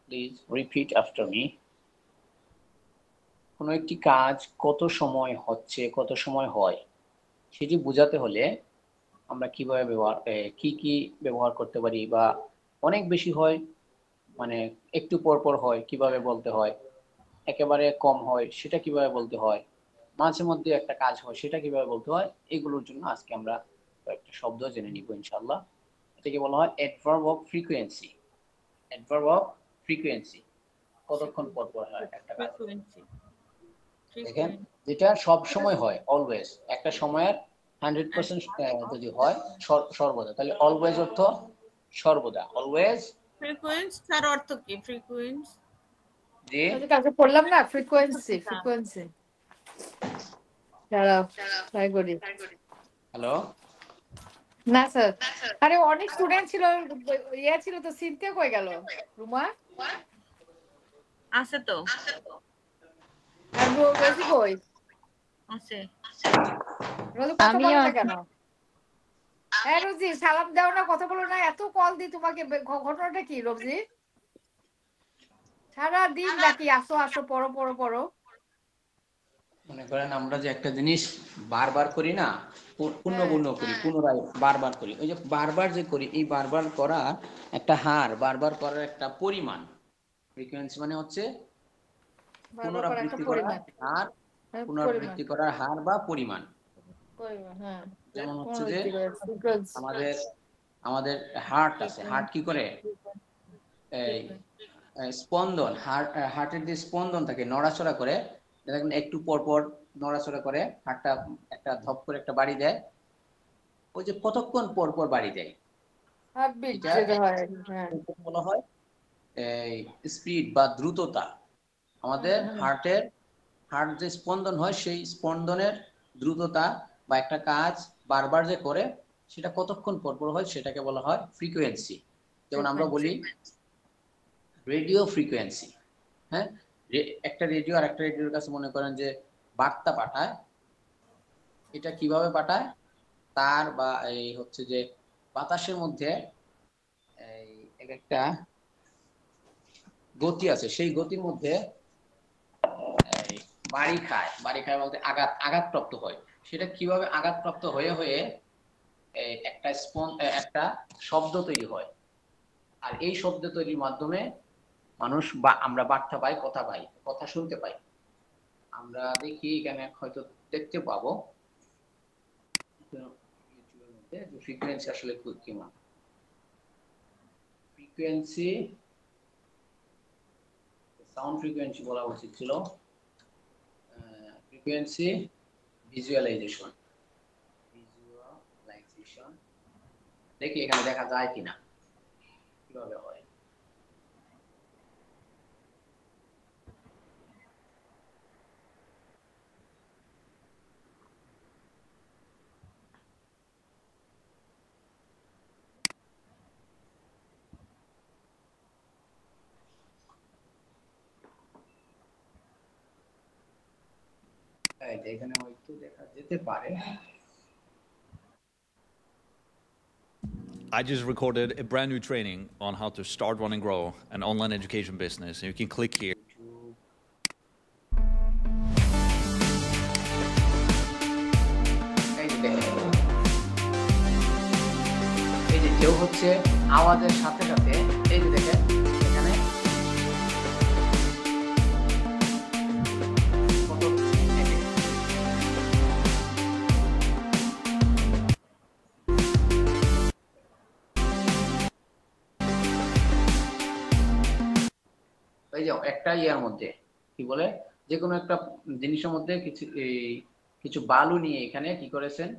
Please repeat after me. কোনো একটি কাজ কত সময় হচ্ছে, কত সময় হয়, সেটি বোঝাতে হলে আমরা কিভাবে কি ব্যবহার করতে পারি, বা অনেক বেশি হয় মানে একটু পর পর হয় কিভাবে বলতে হয়, একেবারে কম হয় সেটা কিভাবে বলতে হয়, মাঝে মধ্যে একটা কাজ হয় সেটা কিভাবে বলতে হয়, এগুলোর জন্য আজকে আমরা কয়েকটা শব্দ জেনে নিব ইনশাআল্লাহ। এটাকে বলা হয় adverb of frequency. Adverb of frequency, কতক্ষণ পর পর হয় একটা কাজ। দেখেন, যেটা সব সময় হয়, অলওয়েজ, একটা সময়ের 100% যদি হয় সর্বদা, তাহলে অলওয়েজ অর্থ সর্বদা, অলওয়েজ। ফ্রিকোয়েন্স তার অর্থ কি? ফ্রিকোয়েন্স জি কালকে পড়লাম না, ফ্রিকোয়েন্সি। ফ্রিকোয়েন্সি দাঁড়াও ট্রাই করি। হ্যালো, না স্যার, আরে অনেক স্টুডেন্ট ছিল, ইয়ে ছিল তো, সিনথিয়া কই গেল? রুমা আছে তো, আর রোজি কই? আছে। রোজি কথা বলে না কেন? হ্যাঁ রোজি, সালাম দাও না, কথা বলো না, এত কল দি তোমাকে, ঘটনাটা কি রোজি? সারা দিন ডাকি আসো আসো, পড়ো পড়ো পড়ো। মনে করেন আমরা যে একটা জিনিস বারবার করি না, পুনঃপুন করি, পুনরায় বারবার করি, ওই যে বারবার যে করি, এই বারবার করা একটা হার, বারবার করার একটা পরিমাণ। ফ্রিকোয়েন্সি মানে হচ্ছে পুনরাবৃত্তি করার হার, পুনরাবৃত্তি করার হার বা পরিমাণ। যেমন হচ্ছে যে আমাদের আমাদের হার্ট আছে, হার্ট কি করে, এই স্পন্দন, হার্টের যে স্পন্দন থাকে, নড়াচড়া করে, দেখেন একটু পর পর নড়াচড়া করে, হার্টটা একটা ধপ করে একটা বাড়ি দেয়, ওই যে কতক্ষণ পর পর বাড়ি দেয়, বলা হয় এই স্পিড বা দ্রুততা। আমাদের হার্ট যে স্পন্দন হয়, সেই স্পন্দনের দ্রুততা বা একটা কাজ বারবার যে করে সেটা কতক্ষণ পর পর হয়, সেটাকে বলা হয় ফ্রিকোয়েন্সি। যেমন আমরা বলি রেডিও ফ্রিকোয়েন্সি। হ্যাঁ, একটা রেডিও আর একটা রেডিওর কাছে মনে করেন যে বার্তা পাঠায়, এটা কিভাবে পাঠায়, তার বা এই হচ্ছে যে বাতাসের মধ্যে এই একটা গতি আছে, সেই গতির মধ্যে বাড়ি খায় বলতে আঘাতপ্রাপ্ত হয়। সেটা কিভাবে আঘাতপ্রাপ্ত হয়ে হয়ে একটা শব্দ তৈরি হয়, আর এই শব্দ তৈরির মাধ্যমে মানুষ বা আমরা বার্তা পাই, কথা শুনতে পাই। আমরা দেখি এখানে হয়তো দেখতে পাবো ইউটিউবের মধ্যে যে ফ্রিকোয়েন্সি আসলে কেমন। ফ্রিকোয়েন্সি, সাউন্ড ফ্রিকোয়েন্সি বলা উচিত ছিল, ফ্রিকোয়েন্সি ভিজুয়ালাইজেশন। দেখি এখানে দেখা যায় কিনা, কিভাবে হয়। এখানে হয়তো দেখা যেতে পারে। I just recorded a brand new training on how to start, run, and grow an online education business. And you can click here. এই যে কেউ হচ্ছে আওয়াজের সাথে সাথে, এই যে দেখেন এখানে এই যে একটা ইয়ার মধ্যে কি বলে, যে কোনো একটা জিনিসের মধ্যে কিছু বালু নিয়ে এখানে কি করেছেন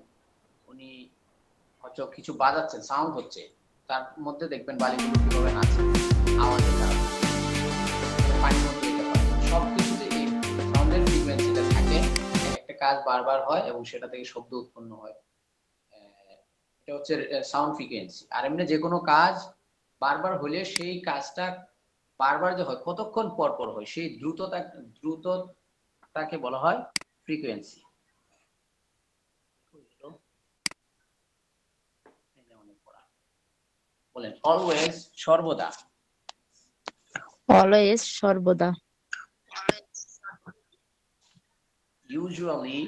উনি, হয়তো কিছু বাজাচ্ছেন, সাউন্ড হচ্ছে, তার মধ্যে দেখবেন বালিগুলো কিভাবে নাচে আওয়াজের কারণে, পানির মধ্যে যেতে পারে। সবকিছুতে এই সাউন্ডের ফ্রিকোয়েন্সিটা থাকে, একটা কাজ বারবার হয় এবং সেটা থেকে শব্দ উৎপন্ন হয়, এটা হচ্ছে সাউন্ড ফ্রিকোয়েন্সি। আর এমনি যে কোনো কাজ বারবার হলে সেই কাজটা বারবার যে হয় কতক্ষণ পর পর হয়, সেই দ্রুততাকে বলা হয় ফ্রিকোয়েন্সি। বলেন অলওয়েজ, সর্বদা। অলওয়েজ সর্বদা। ইউজুয়ালি,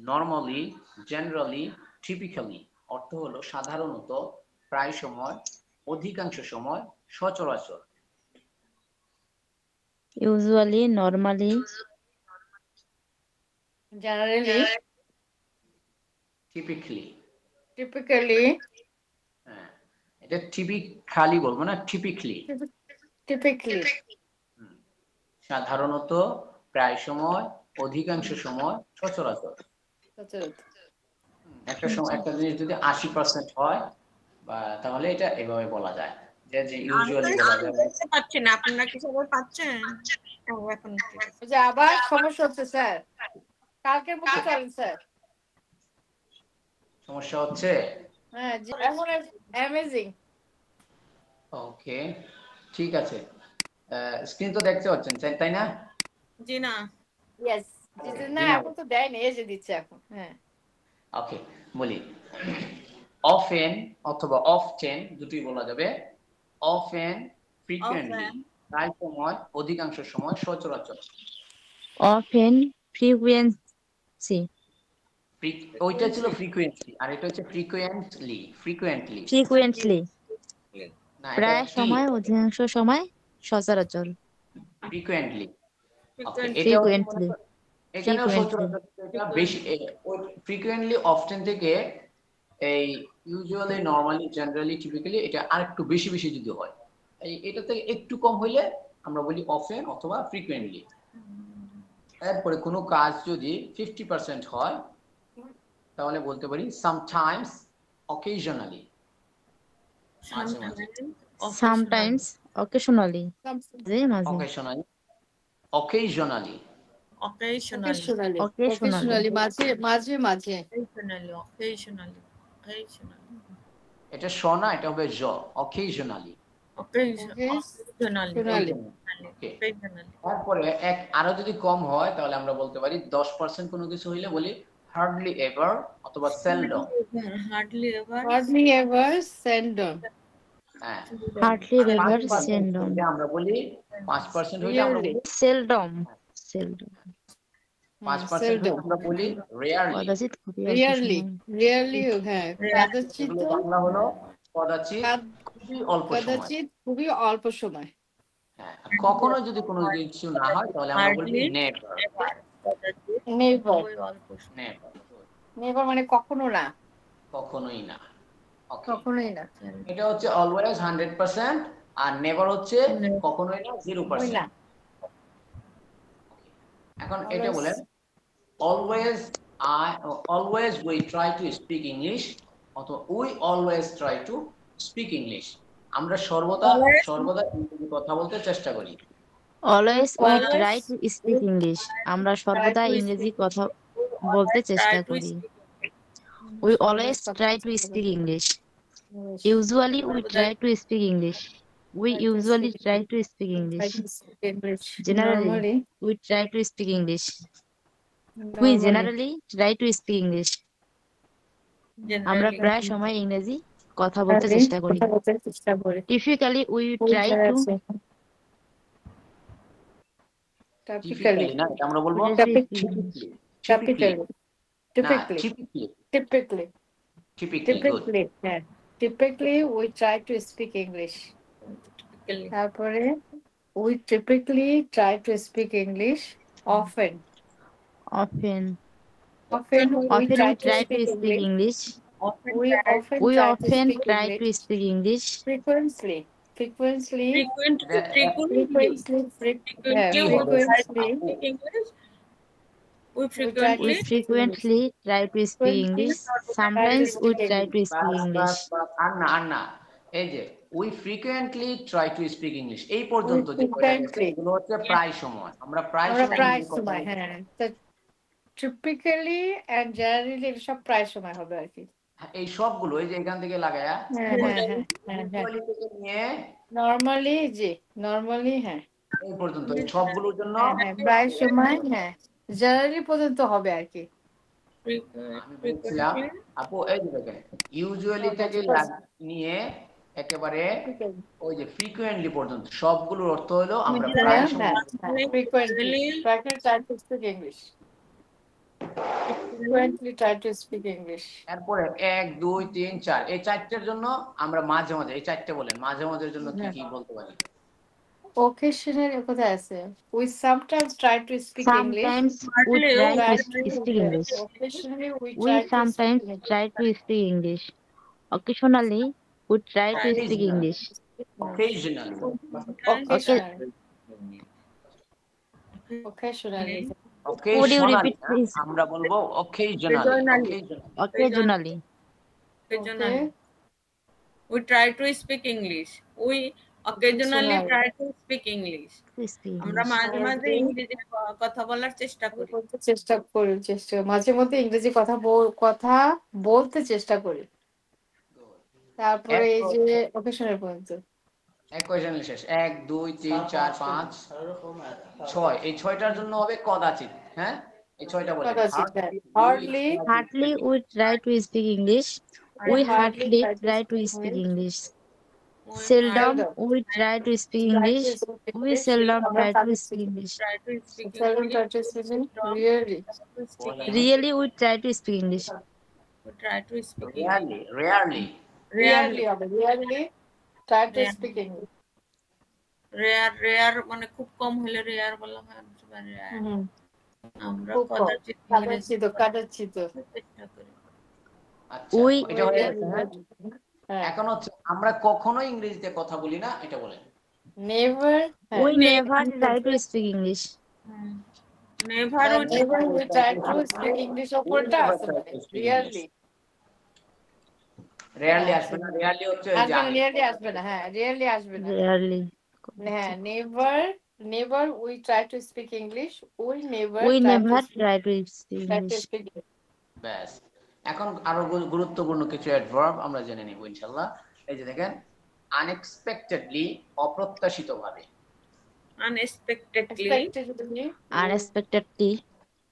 নর্মালি, জেনারেলি, টিপিক্যালি অর্থ হলো সাধারণত, প্রায় সময়, অধিকাংশ সময়, সচরাচর। Usually, normally, generally, typically. Typically, হ্যাঁ, এটা টিপিক্যালি বলবো না, টিপিক্যালি। টিপিক্যালি, সাধারণত, প্রায় সময়, অধিকাংশ সময়, সচরাচর। একটা সময় একটা জিনিস যদি 80% হয় বা তাহলে এটা এভাবে বলা যায়, যে ইউজুয়ালি বলা যায়। পাচ্ছি না, আপনারা কি সবাই পাচ্ছেন? এখন যে আবার সমস্যা হচ্ছে স্যার, কালকের মতো চলেন স্যার। সমস্যা হচ্ছে? হ্যাঁ, এখন অ্যামেজিং। ওকে, ঠিক আছে। স্ক্রিন তো দেখতে পাচ্ছেন, তাই না? জি না। ইয়েস, না এখন তো দেয়নি, এই যে দিচ্ছে এখন। হ্যাঁ, ওকে, বলি। অফেন অথবা অফটেন দুটোই বলা যাবে। অফেন, ফ্রিকুয়েন্টলি, প্রায় সময়, অধিকাংশ সময়, সচরাচর। Often, frequency. ওইটা ছিল ফ্রিকুয়েন্সি, আর এটা হচ্ছে ফ্রিকুয়েন্টলি। ফ্রিকুয়েন্টলি, ফ্রিকুয়েন্টলি, না, এটা প্রায় সময়, অধিকাংশ সময়, সচরাচর। ফ্রিকুয়েন্টলি। ফ্রিকুয়েন্টলি, এখানেও ফ্রিকুয়েন্টলি। সচরাচর, এটা বেশি। ফ্রিকুয়েন্টলি, অফটেন থেকে এই ইউজুয়ালি, নরমালি, জেনারেলি, টিপিক্যালি এটা আরেকটু বেশি বেশি যদি হয়, এটা থেকে একটু কম হইলে আমরা বলি অফেন অথবা ফ্রিকুয়েন্টলি। এরপরে কোনো কাজ যদি 50% হয় তাহলে বলতে পারি সামটাইমস, অকেশনালি, মাঝে মাঝে। সামটাইমস, অকেশনালি, মাঝে মাঝে। অকেশনালি, অকেশনালি, occasionally, অকেশনালি, মাঝে মাঝে মাঝে। occasionally. এটা শ না, এটা হবে জ, অকেশনালি। তারপরে আরো যদি কম হয় তাহলে আমরা বলতে পারি 10% কোনো কিছু হইলে বলি হার্ডলি এভার অথবা সেলডম। Hardly ever, seldom. হ্যাঁ, হার্ডলি এভার, সেলডম। আমরা বলি 5% হইলে আমরা বলি সেলডম, সেলডম। 5% হইলে আমরা বলি রেয়ারলি। কদাচিৎ, খুবই অল্প রিয়ারলি, সময়। রিয়ারলি, হ্যাঁ, কদাচিৎ, এগুলো বাংলা হলো কদাচিৎ, খুবই অল্প সময়। কদাচিৎ, খুবই অল্প সময়। হ্যাঁ, কখনো যদি কোনো কিছু না হয় তাহলে আমরা বলি নেভার। নেভার, নেভার, নেভার মানে কখনো না, কখনোই না। ওকে, কখনোই না। এটা হচ্ছে অলওয়েজ 100%, আর নেভার হচ্ছে কখনোই না, 0%। না, এখন এটা বলেন, always we try to speak English অথবা we always try to speak English. আমরা সর্বদা ইংরেজি কথা বলতে চেষ্টা করি। Always we try to speak English, আমরা সর্বদা ইংরেজি কথা বলতে চেষ্টা করি। We always try to speak English. Usually we try to speak English, we usually try to speak English. Generally we try to speak English, we generally try to speak English. আমরা প্রায় সময় ইংরেজি কথা বলতে চেষ্টা করি। Typically we try two, typically না, এটা আমরা বলবো Typically, হ্যাঁ, typically we try to speak English. তারপরে we typically try to speak English often. often Often we try to try to speak speak English. English. We often We try often to speak try to English. speak English. Frequently, Frequently, we frequently try to speak English. Sometimes we try to speak English. আর না, এই যে we frequently try to speak English, এই পর্যন্ত যে এগুলো হচ্ছে প্রায় সময়, আমরা প্রায় সময়, হ্যাঁ, typically and generally সব প্রায় সময় হবে আর কি। এই সবগুলো এই যে এখান থেকে লাগায়া নিয়ে নরমালি, জি নরমালি, হ্যাঁ, এই পর্যন্ত এই সবগুলোর জন্য প্রায় সময়, হ্যাঁ, জেনারেলি পর্যন্ত হবে আর কি। আমি বলছিলাম আপু, এই যে দেখেন ইউজুয়ালি থেকে নিয়ে একেবারে ওই যে ফ্রিকুয়েন্টলি পর্যন্ত সবগুলোর অর্থ হলো আমরা Middle প্রায় name, সময় Frequently. Frequently try to speak English. Frequently try to speak English. এরপরে 1 2 3 4 এই চারটার জন্য আমরা মাঝে মাঝে এই চারটে বলেন মাঝে মাঝের জন্য কি কি বলতে পারি? Occasionally কোথায় আছে? We sometimes try to speak English. Sometimes we try to speak English. Occasionally we We try to sometimes speak try to speak English. Occasionally, we try to speak English. Occasionally. Occasionally. Occasionally. Would you Occasionally repeat, please? আমরা বলবো occasionally. Occasionally. occasionally. Okay. We try to speak English. We occasionally Occasionally. try to speak English. To speak আমরা English. মাঝে মাঝে ইংরেজিতে কথা বলার চেষ্টা করি। চেষ্টা মাঝে মধ্যে ইংরেজি কথা বলতে চেষ্টা করি। তারপরে এই যে অকেশনের পর্যন্ত Occasionally শেষ 1 2 3 4 5 6 এই 6টার জন্য হবে কদাচিৎ। হ্যাঁ এই 6টা বলেন। Hardly Hardly we try to speak English. We hardly try to speak English. Seldom we try to speak English. We seldom try to speak English. Try to speak seldom English. try to speak really To speak English. Really, we try to speak English. We try to speak English. Rarely rarely try to speak English. Rare মানে খুব কম হলে rare বলা হয়। Rare. আমরা খুব কম। কদাচিৎ ইংরেজি কাদাচিত চেষ্টা করি। আচ্ছা We- এটা হয়ে গেছে, হ্যাঁ? হ্যাঁ। এখন হচ্ছে আমরা কখনো ইংরেজিতে কথা বলি না এটা বলেন। never We never try to speak English. Never never we try to speak English ওপরটা আছে মানে rarely রেয়ারলি আসবে না রেয়ারলি হচ্ছে ওই যে আমি rarely আসবে না হ্যাঁ rarely আসবে না Rarely. হ্যাঁ never we try to speak English we never We try never to speak try to speak try to English. speak English. ব্যাস এখন আরো গুরুত্বপূর্ণ কিছু অ্যাডভার্ব আমরা জেনে নিব ইনশাআল্লাহ। এই যে দেখেন আনএক্সপেক্টেডলি অপ্রত্যাশিতভাবে unexpectedly Unexpectedly, Unexpectedly,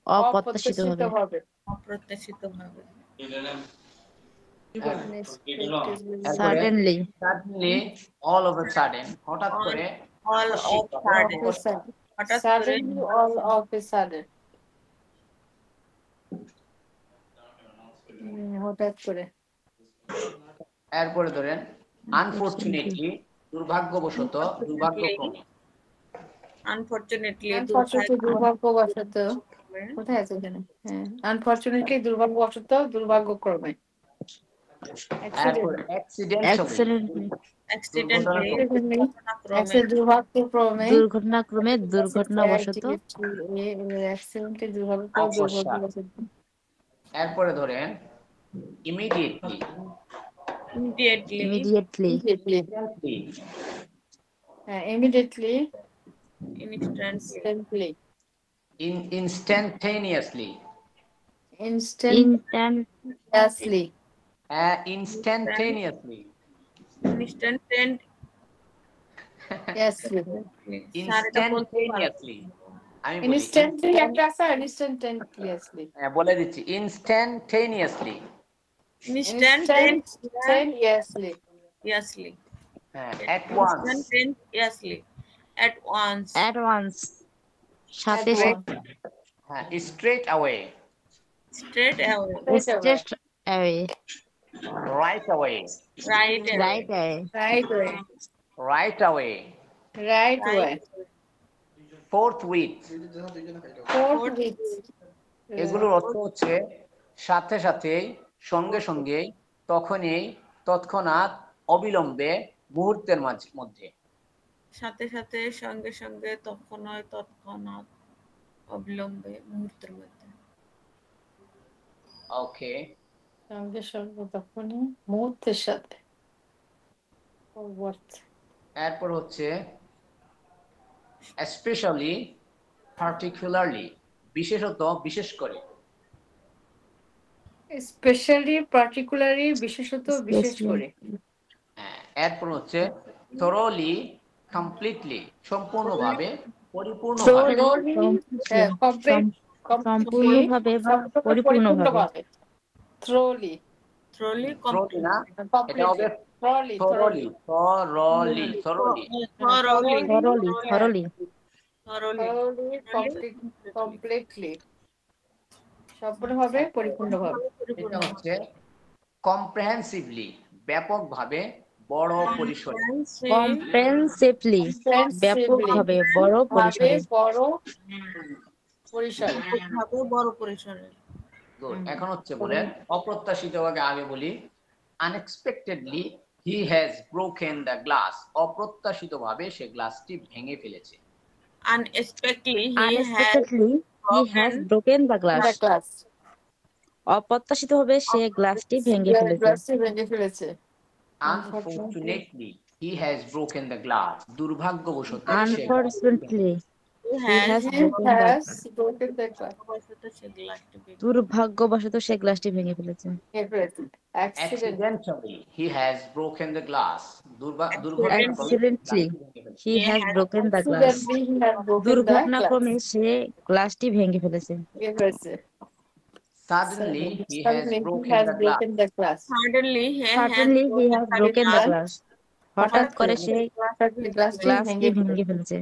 অপ্রত্যাশিতভাবে। অপ্রত্যাশিতভাবে Suddenly, suddenly all of a sudden হঠাৎ করে all of sudden হঠাৎ করে suddenly all of a sudden হঠাৎ করে এরপরে ধরেন আনফরচুনেটলি দুর্ভাগ্যবশত দুর্ভাগ্যক্রমে unfortunately দুর্ভাগ্যবশত কোথায় আছে এখানে হ্যাঁ আনফরচুনেটলি দুর্ভাগ্যক্রমে এরপর accidentally, accidentally দুর্ভাগ্যক্রমে দুর্ঘটনাবশত, অ্যাক্সিডেন্টলি দুর্ভাগ্যবশত এরপরে ধরেন immediately immediately immediately instantly instantaneously instantaneously instantaneously instantaneously আমি বলি instantly একটা আছে instantaneously বলে দিচ্ছি instantaneously instantaneously at once at once at once, সাথে সাথে, straight away straight away straight away, right away right away right away, right away right way forthwith এগুলোর অর্থ হচ্ছে সাথে সাথেই সঙ্গে সঙ্গে তখনই তৎক্ষণাৎ অবিলম্বে মুহূর্তের মধ্যে সাথে সাথে সঙ্গে সঙ্গে তৎক্ষণাৎ অবিলম্বে মুহূর্তের মধ্যে ওকে সঙ্গে সঙ্গে তখনই মুহূর্তের সাথে এরপর হচ্ছে especially particularly বিশেষত বিশেষ করে স্পেশালি পার্টিকুলারলি বিশেষত বিশেষ করে এরপর হচ্ছে thoroughly completely সম্পূর্ণভাবে পরিপূর্ণভাবে সম্পূর্ণভাবে বা পরিপূর্ণভাবে, থ্রোলি thoroughly, thoroughly না, এটা completely, হবে thoroughly, thoroughly, thoroughly, thoroughly. thoroughly, thoroughly, thoroughly, thoroughly, completely, সম্পূর্ণভাবে, পরিপূর্ণভাবে। এটা হচ্ছে comprehensively, ব্যাপকভাবে, বড় পরিসরে। comprehensively, ব্যাপকভাবে, বড় পরিসরে। বড় পরিসরে। বড় পরিসরে। গুড। এখন হচ্ছে বলেন অপ্রত্যাশিতভাবে, আগে বলি unexpectedly he has broken the glass, অপ্রত্যাশিতভাবে সে গ্লাসটি ভেঙে ফেলেছে। Unexpectedly, Unexpectedly, he has broken the glass. অপ্রত্যাশিতভাবে সে গ্লাসটি ভেঙে ফেলেছে। গ্লাসটি ভেঙে ফেলেছে। Unfortunately, he has broken the glass. দুর্ভাগ্যবশত Unfortunately, he has broken the glass. দুর্ভাগ্যবশত সে গ্লাসটি ভেঙে ফেলেছে। Accidentally, he has broken the glass. Accidentally, he has broken the glass. দুর্ঘটনাক্রমে সে গ্লাসটি ভেঙে ফেলেছে। Suddenly, he has broken the glass. Suddenly, he has broken the glass. হঠাৎ করে সে গ্লাসটি ভেঙে ফেলেছে।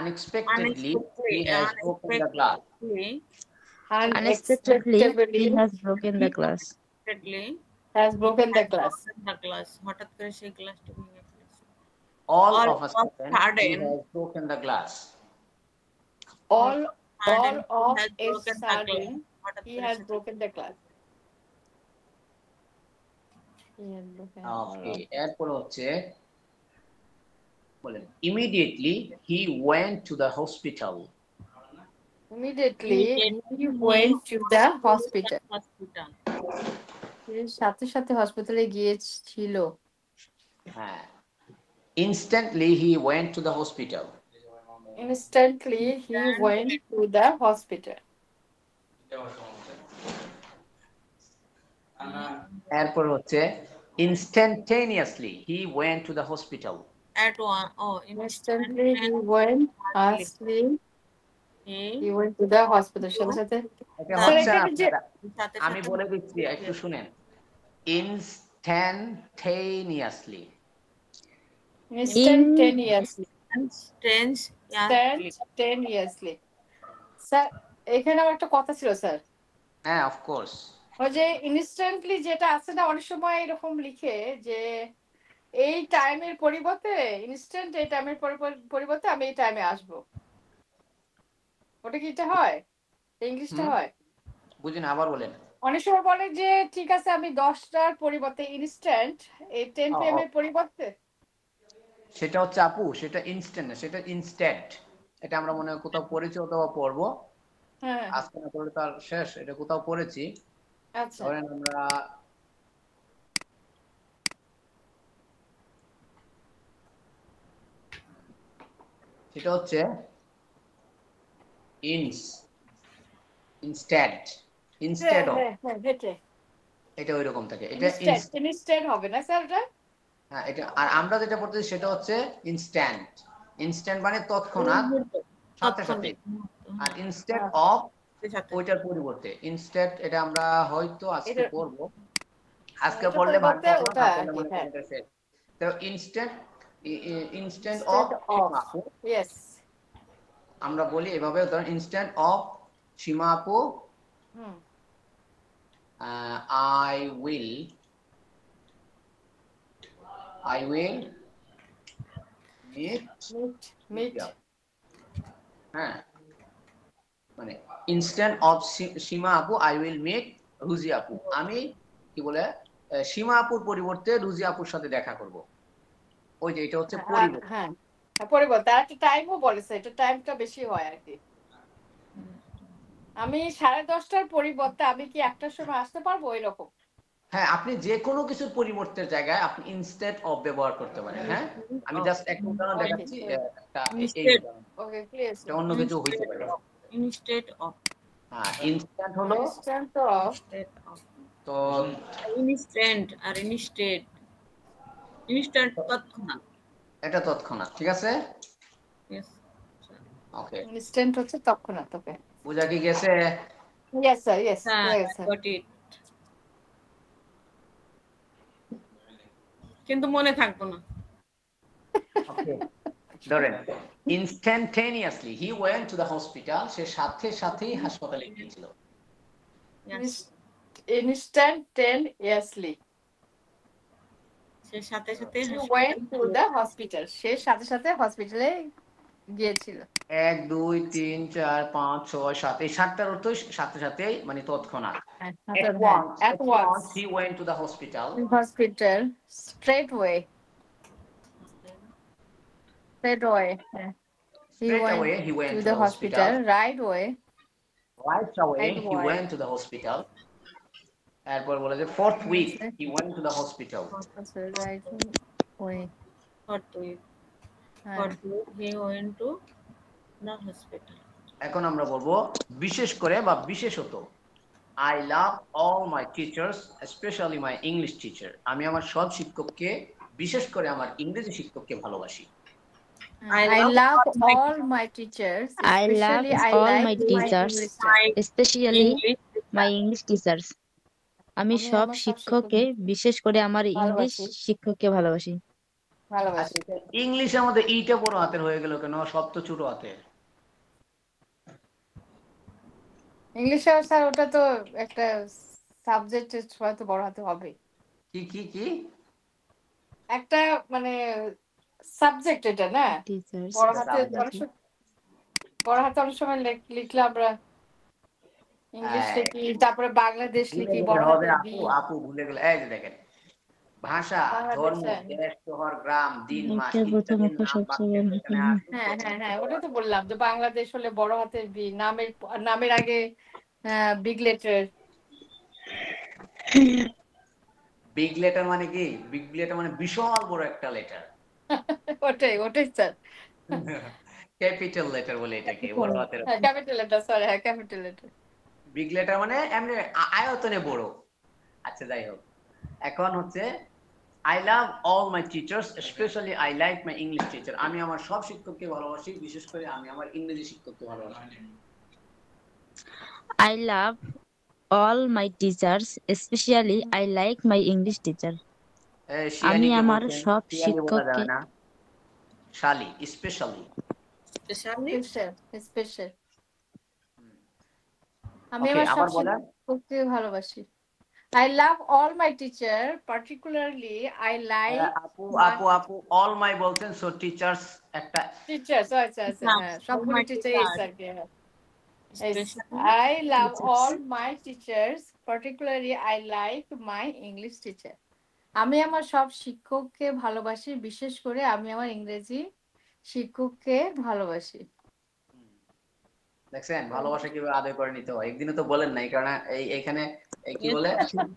Unexpectedly, he has broken the glass. Unexpectedly, he has broken the glass. Has broken the glass. হঠাৎ করে সেই গ্লাসটি ভেঙে ফেলেছে। All of a sudden, he has broken the glass. All of a sudden, he has broken the glass. Okay, এরপর হচ্ছে বলেন immediately he went to the hospital. Immediately he went to the hospital. সাথে সাথে হসপিটালে গিয়েছিল। হ্যাঁ, instantly he went to the hospital. Instantly he went to the hospital. এরপর হচ্ছে instantaneously he went to the hospital. At one, Instantly he went to the hospital. সাথে আমি বলে দিচ্ছি, একটু শুনেন। Instantaneously স্যার, এখানে আমার একটা কথা ছিল স্যার। হ্যাঁ, অফ কোর্স। ওই যে ইনস্ট্যান্টলি যেটা আছে না, অনেক সময় এরকম লিখে যে এই টাইমের পরিবর্তে ইনস্ট্যান্ট, এই টাইমের পরিবর্তে আমি এই টাইমে আসবো। ওটা কি এটা হয়? ইংলিশটা হয়? বুঝিন, আবার বলেন। অনেক সময় বলে যে ঠিক আছে আমি 10টার পরিবর্তে ইনস্ট্যান্ট, এই 10 PM এর পরিবর্তে। সেটা হচ্ছে আপু, সেটা ইনস্ট্যান্ট না, সেটা ইনস্ট্যান্ট। এটা আমরা মনে হয় কোথাও পড়েছি অথবা পড়বো। হ্যাঁ, আজকে না পড়লে তার শেষ, এটা কোথাও পড়েছি। আচ্ছা, ধরেন আমরা সেটা হচ্ছে ইনস্ট্যান্ট অফ, এটা ওইরকম থাকে। এটা ইনস্ট্যান্ট হবে না স্যার এটা? হ্যাঁ, এটা। আর আমরা যেটা পড়তেছি সেটা হচ্ছে ইনস্ট্যান্ট মানে তৎক্ষণাৎ, সাথে সাথে। আর ইনস্ট্যান্ট অফ ওইটার পরিবর্তে। ইনস্ট্যান্ট এটা আমরা হয়তো আজকে পড়বো, আজকে পড়লে ভালো হবে না, তো ইনস্ট্যান্ট অফ, ইয়েস, আমরা বলি এভাবে। ধরেন ইনস্ট্যান্ট অফ সীমা আপু, I will meet হ্যাঁ, মানে ইনস্ট্যান্ট অফ সীমা আপু, I will meet রুজি আপু। আমি কি বলে সীমা আপুর পরিবর্তে রুজি আপুর সাথে দেখা করব। ওই যে এটা হচ্ছে পরিবর্তে। হ্যাঁ, পরিবর্তে। আর একটা টাইমও বলেছে, এটা টাইমটা বেশি হয় আর কি। আমি 10:30টার পরিবর্তে আমি কি 1টার সময় আসতে পারবো, এরকম? হ্যাঁ, আপনি যে কোনো কিছুর পরিবর্তের জায়গায় আপনি ইনস্ট্যান্ট অফ ব্যবহার করতে পারেন। হ্যাঁ, আমি জাস্ট একটা উদাহরণ দেখাচ্ছি। ওকে, ক্লিয়ার। এটা অন্য কিছু হইতে পারে। ইনস্টেড অফ, হ্যাঁ, ইনস্ট্যান্ট হলো তো ইনস্ট্যান্ট আর ইনস্ট্যান্ট তৎক্ষণাৎ, এটা তৎক্ষণাৎ। ঠিক আছে, यस ওকে। ইনস্ট্যান্ট হচ্ছে তৎক্ষণাৎ। ওকে, বুঝা কি গেছে? Yes sir, yes, got it. কিন্তু মনে থাকবো না। ওকে, ধরেন instantaneously he went to the hospital, সে সাথে সাথেই হাসপাতালে গিয়েছিল। Yes. Instantaneously সে সাথে সাথে he went to the hospital, সে সাথে সাথে হসপিটালে গিয়েছিল। 1 2 3 4 5 6 7, এই 7টার অর্থ সাথে সাথেই, মানে তৎক্ষণাৎ। At once he went to the hospital. Hospital straight away. He Straight away he went to the hospital. Right away he went to the hospital. এরপর বলে যে forthwith he went to the hospital. Right away. Forthwith he went to the hospital. এখন আমরা বলবো বিশেষ করে বা বিশেষত। I love all my teachers, especially my English teacher. আমি আমার সব শিক্ষককে, বিশেষ করে আমার ইংরেজি শিক্ষককে ভালোবাসি। I love all my teachers. I love all my teachers, especially my English teachers. আমি সব শিক্ষককে, বিশেষ করে আমার ইংলিশ শিক্ষককে ভালোবাসি। ইংলিশে আমাদের ইটা বড় হাতের হয়ে গেল কেন? সব তো ছোট হাতের। ইংলিশে স্যার ওটা তো একটা সাবজেক্টের হয়তো বড় হাতে হবে। কি কি কি একটা মানে সাবজেক্ট এটা না, বড় হাতে অনেক সময় লিখলে আমরা ইংলিশ লিখি, তারপরে বাংলাদেশ লিখি বড় হাতে। আপু ভুলে গেল। এই যে দেখেন, ভাষা, ধর্ম, দেশ, শহর, গ্রাম, দিন, মাস, হ্যাঁ ওটা তো বললাম যে বাংলাদেশ হলে বড় হাতের বি, নামের আগে বিগ লেটার। বিগ লেটার মানে কি? বিগ লেটার মানে বিশাল বড় একটা লেটার। ওটাই স্যার, ক্যাপিটাল লেটার বলে এটাকে, বড় হাতের। ক্যাপিটাল লেটার, সরি, হ্যাঁ ক্যাপিটাল লেটার। বিগ লেটার মানে এমনি আয়তনে বড়। আচ্ছা যাই হোক, এখন হচ্ছে I love all my teachers, especially I like my English teacher. আমি আমার সব শিক্ষককে ভালোবাসি, বিশেষ করে আমি আমার ইংরেজি শিক্ষককে ভালোবাসি। I love all my teachers, especially I like my English teacher. আমি আমার সব শিক্ষককে, শালি, স্পেশালি আমি আমার সব শিক্ষককে ভালোবাসি। I love all my teacher, particularly I like আপু all my বলছেন, so teachers একটা teachers, আচ্ছা সবগুলো teacher I love all my teachers, particularly I like my English teacher. আমি আমার সব শিক্ষককে ভালোবাসি, বিশেষ করে আমি আমার ইংরেজি শিক্ষককে ভালোবাসি। দেখছেন ভালোবাসা কিভাবে আদায় করে নিতে হয়? একদিনও তো বলেন নাই, কারণ এইখানে কি বলে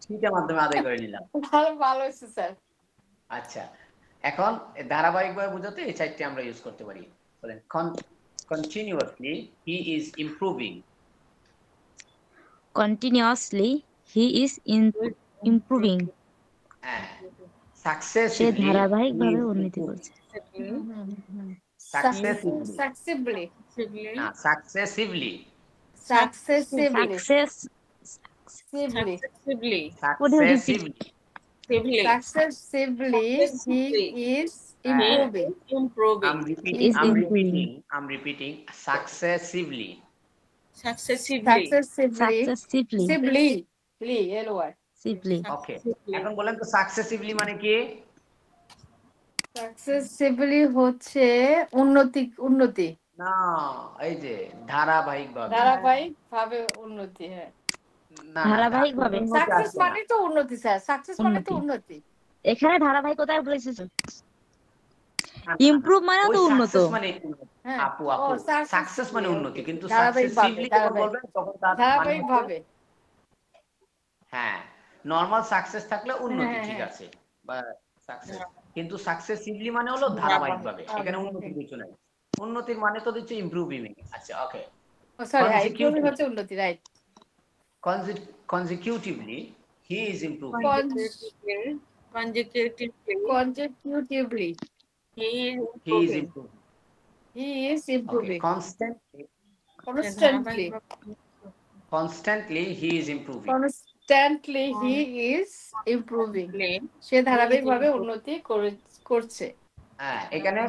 ঠিকের মাধ্যমে আদায় করে নিলাম। ভালো হয়েছে স্যার। আচ্ছা, এখন ধারাবাহিকভাবে বোঝাতে এই চারটি আমরা ইউজ করতে পারি। বলেন continuously he is improving. Continuously he is improving. Successively ধারাবাহিকভাবে উন্নতি করছে। Successively he is improving. I'm repeating successively. Okay, এখন বলেন তো successively মানে কি? Successively হচ্ছে উন্নতি না, এই যে ধারাবাহিকভাবে উন্নতি। হ্যাঁ, ধারাবাহিকভাবে। সাকসেস মানে তো উন্নতি স্যার, সাকসেস মানে তো উন্নতি। এখানে ধারাবাহিকতায় বলেছিস, ইমপ্রুভ মানে তো উন্নত। আপু সাকসেস মানে উন্নতি, কিন্তু সাকসেসিভলি যখন বলবেন তখন তার ধারাবাহিকভাবে। হ্যাঁ, নরমাল সাকসেস থাকলে উন্নতি, ঠিক আছে, বা সাকসেস, কিন্তু সাকসেসিভলি মানে হলো ধারাবাহিকভাবে। এখানে উন্নতি কিছু নাই, উন্নতির মানে তো দিচ্ছে ইমপ্রুভিং। আচ্ছা ওকে, সরি, ইমপ্রুভিং হচ্ছে উন্নতি, right. consecutively he is improving. Consecutively he is improving. Okay. Constantly he is improving. Constantly he is improving. সে ধারাবাহিকভাবে উন্নতি করছে। হ্যাঁ, এখানে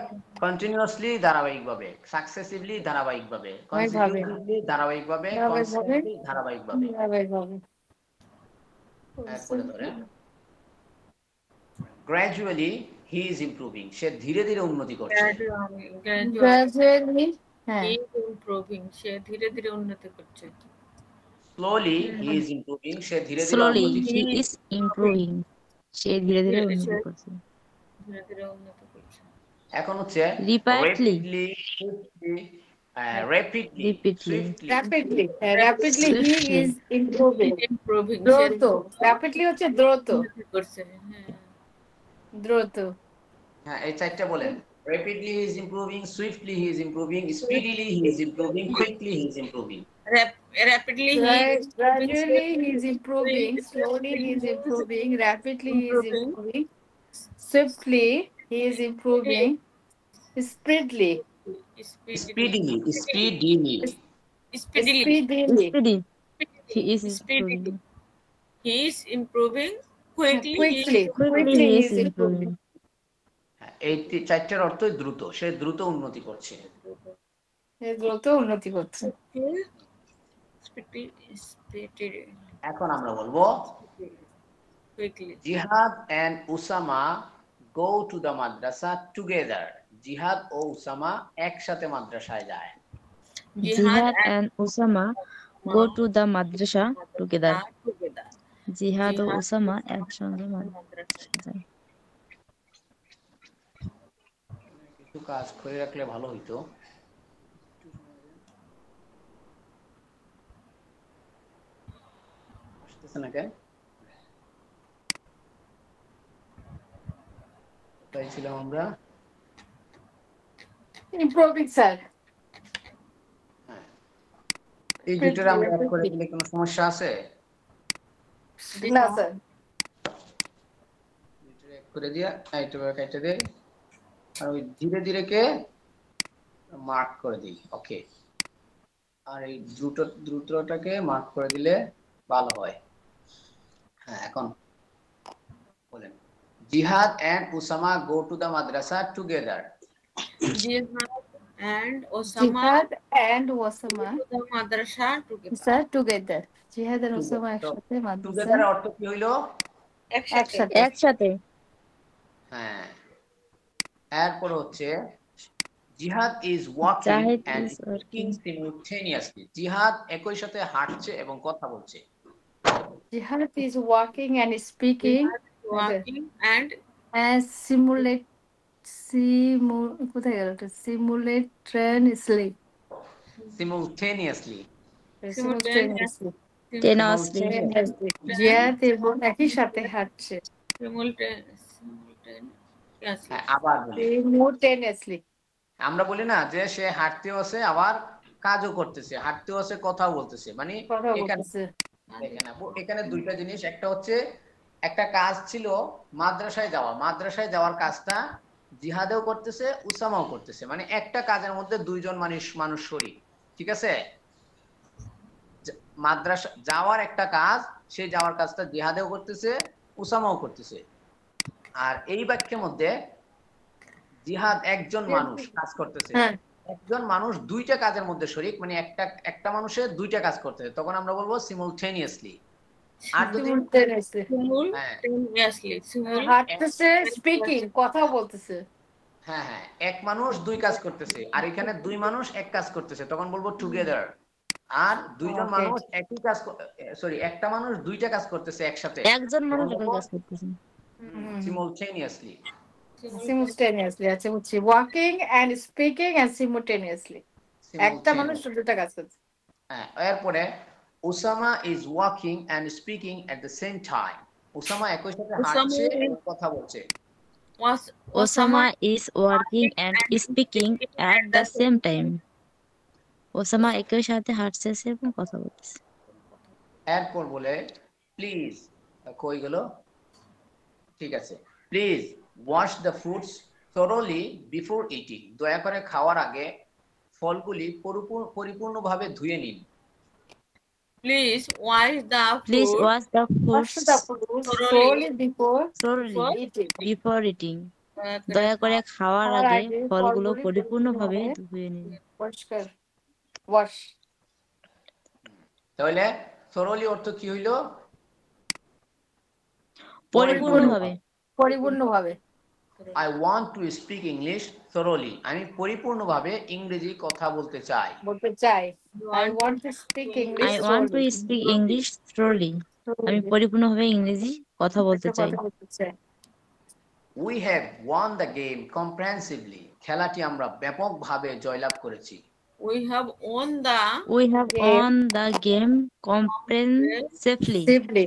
কন্টিনিউয়াসলি ধারাবাহিকভাবে, সাকসেসিভলি ধারাবাহিকভাবে, কনসিকিউটিভলি ধারাবাহিকভাবে, কনস্ট্যান্টলি ধারাবাহিকভাবে। এরপরে ধরেন গ্র্যাজুয়ালি হি ইজ ইমপ্রুভিং, সে ধীরে ধীরে উন্নতি করছে। গ্রাজুয়ালি ইমপ্রুভিং, সে ধীরে ধীরে উন্নতি করছে। স্লোলি হি ইজ ইমপ্রুভিং, সে ধীরে ধীরে Slowly উন্নতি he is improving. সে ধীরে ধীরে উন্নতি করছে। ধীরে ধীরে উন্নতি করছে। এখন হচ্ছে Rapidly. rapidly he is improving. Improving, দ্রুত, rapidly হচ্ছে দ্রুত, উন্নতি করছে। হ্যাঁ, দ্রুত। হ্যাঁ, এই চারটা বলেন। Rapidly he is improving, swiftly he is improving, speedily he is improving, quickly he is improving. rapidly Gradually he is improving, slowly he is improving, rapidly he is improving, swiftly he is improving, speedily Speedily. speedily Speedy. He is Speedily. improving. he is improving, quickly Quickly he is improving. হ্যাঁ, এই চারটার অর্থই দ্রুত, সে দ্রুত উন্নতি করছে। দ্রুত উন্নতি করছে। speedily এখন আমরা বলবো quickly Jihad and Usama go to the madrasa together. জিহাদ ও উসামা একসাথে মাদ্রাসায় যায়। Jihad and Usama go to the madrasa together. জিহাদ ও উসামা একসঙ্গে মাদ্রাসায় যায়। কিছু কাজ করে রাখলে ভালো হইতো। আসতেছে না কেন? তাই ছিলাম আমরা। Improving sir. হ্যাঁ, এই দুটোর আমরা অ্যাড করে দিলে কোনো সমস্যা আছে? না স্যার। দুটোর অ্যাড করে দিয়া এইটা কেটে দেই আর ওই ধীরে ধীরে কে মার্ক করে দিই। ওকে, আর এই দ্রুতটাকে মার্ক করে দিলে ভালো হয়। হ্যাঁ, এখন বলেন জিহাদ and Usama go to the madrasa together. Jihad and Osama the madrasa together. Sir together. জিহাদ আর ওসামা একসাথে মাদ্রাসা। টুগেদার অর্থ কি হইলো? একসাথে। হ্যাঁ, এরপর হচ্ছে জিহাদ is walking Jahid and is speaking simultaneously. জিহাদ একই সাথে হাঁটছে এবং কথা বলছে। জিহাদ is walking and speaking Walking and and কোথায় গেল এটা? simultaneously জিহাদ এবং একই সাথে হাঁটছে। হ্যাঁ, আবার বলি, simultaneously আমরা বলি না যে সে হাঁটতেও আছে আবার কাজও করতেছে, হাঁটতেও আছে কথাও বলতেছে। মানে কথা এখানে বলতেছে। দেখেন আপু, এখানে দুইটা জিনিস। একটা হচ্ছে একটা কাজ ছিল মাদ্রাসায় যাওয়া, মাদ্রাসায় যাওয়ার কাজটা জিহাদেও করতেছে উসামাও করতেছে। মানে একটা কাজের মধ্যে দুইজন মানুষ শরীক। ঠিক আছে, মাদ্রাসা যাওয়ার একটা কাজ, সেই যাওয়ার কাজটা জিহাদেও করতেছে উসামাও করতেছে। আর এই বাক্যের মধ্যে জিহাদ একজন মানুষ কাজ করতেছে, একজন মানুষ দুইটা কাজের মধ্যে শরীক, মানে একটা মানুষের দুইটা কাজ করতেছে, তখন আমরা বলবো সিমুলটেনিয়াসলি। আর যদি হাঁটতেছে, স্পিকিং কথা বলতেছে। হ্যাঁ হ্যাঁ, এক মানুষ দুই কাজ করতেছে আর এখানে দুই মানুষ এক কাজ করতেছে, তখন বলবো টুগেদার। আর দুইজন মানুষ একই কাজ, সরি একটা মানুষ দুইটা কাজ করতেছে একসাথে, একজন মানুষ একই কাজ করতেছে সিমুলটেনিয়াসলি। আচ্ছা বুঝছি, walking and speaking and simultaneously, একটা মানুষ দুটো কাজ করছে। হ্যাঁ, এরপরে Usama is walking and speaking at the same time. Usama একই সাথে হাঁটছে এবং কথা বলছে। Osama is working and speaking at the same time. Osama একই সাথে হাঁটছে এবং কথা বলছে। এরপর বলে প্লিজ, কই গেল? ঠিক আছে, please wash the fruits thoroughly before eating. দয়া করে খাওয়ার আগে ফলগুলি পরিপূর্ণভাবে ধুয়ে নিন। Please wash the Please food wash the Wash foods the food thoroughly thoroughly before thoroughly eating. before eating. দয়া করে দয়া করে খাওয়ার খাওয়ার আগে আগে ফলগুলো ফলগুলি পরিপূর্ণভাবে পরিপূর্ণভাবে ধুয়ে নিন। পরিষ্কার ওয়াশ। তাহলে thoroughly অর্থ কি হইলো? পরিপূর্ণভাবে। পরিপূর্ণভাবে। I want to speak English thoroughly. আমি পরিপূর্ণভাবে ইংরেজি কথা বলতে চাই। বলতে চাই You I want want to speak English I want to thoroughly. speak English thoroughly. আমি thoroughly. পরিপূর্ণভাবে ইংরেজি কথা বলতে একটা চাই। কথা বলতে চাই। We have won the game comprehensively. খেলাটি আমরা ব্যাপকভাবে জয়লাভ করেছি। we have won the We have Game. won the game comprehensively. Safely.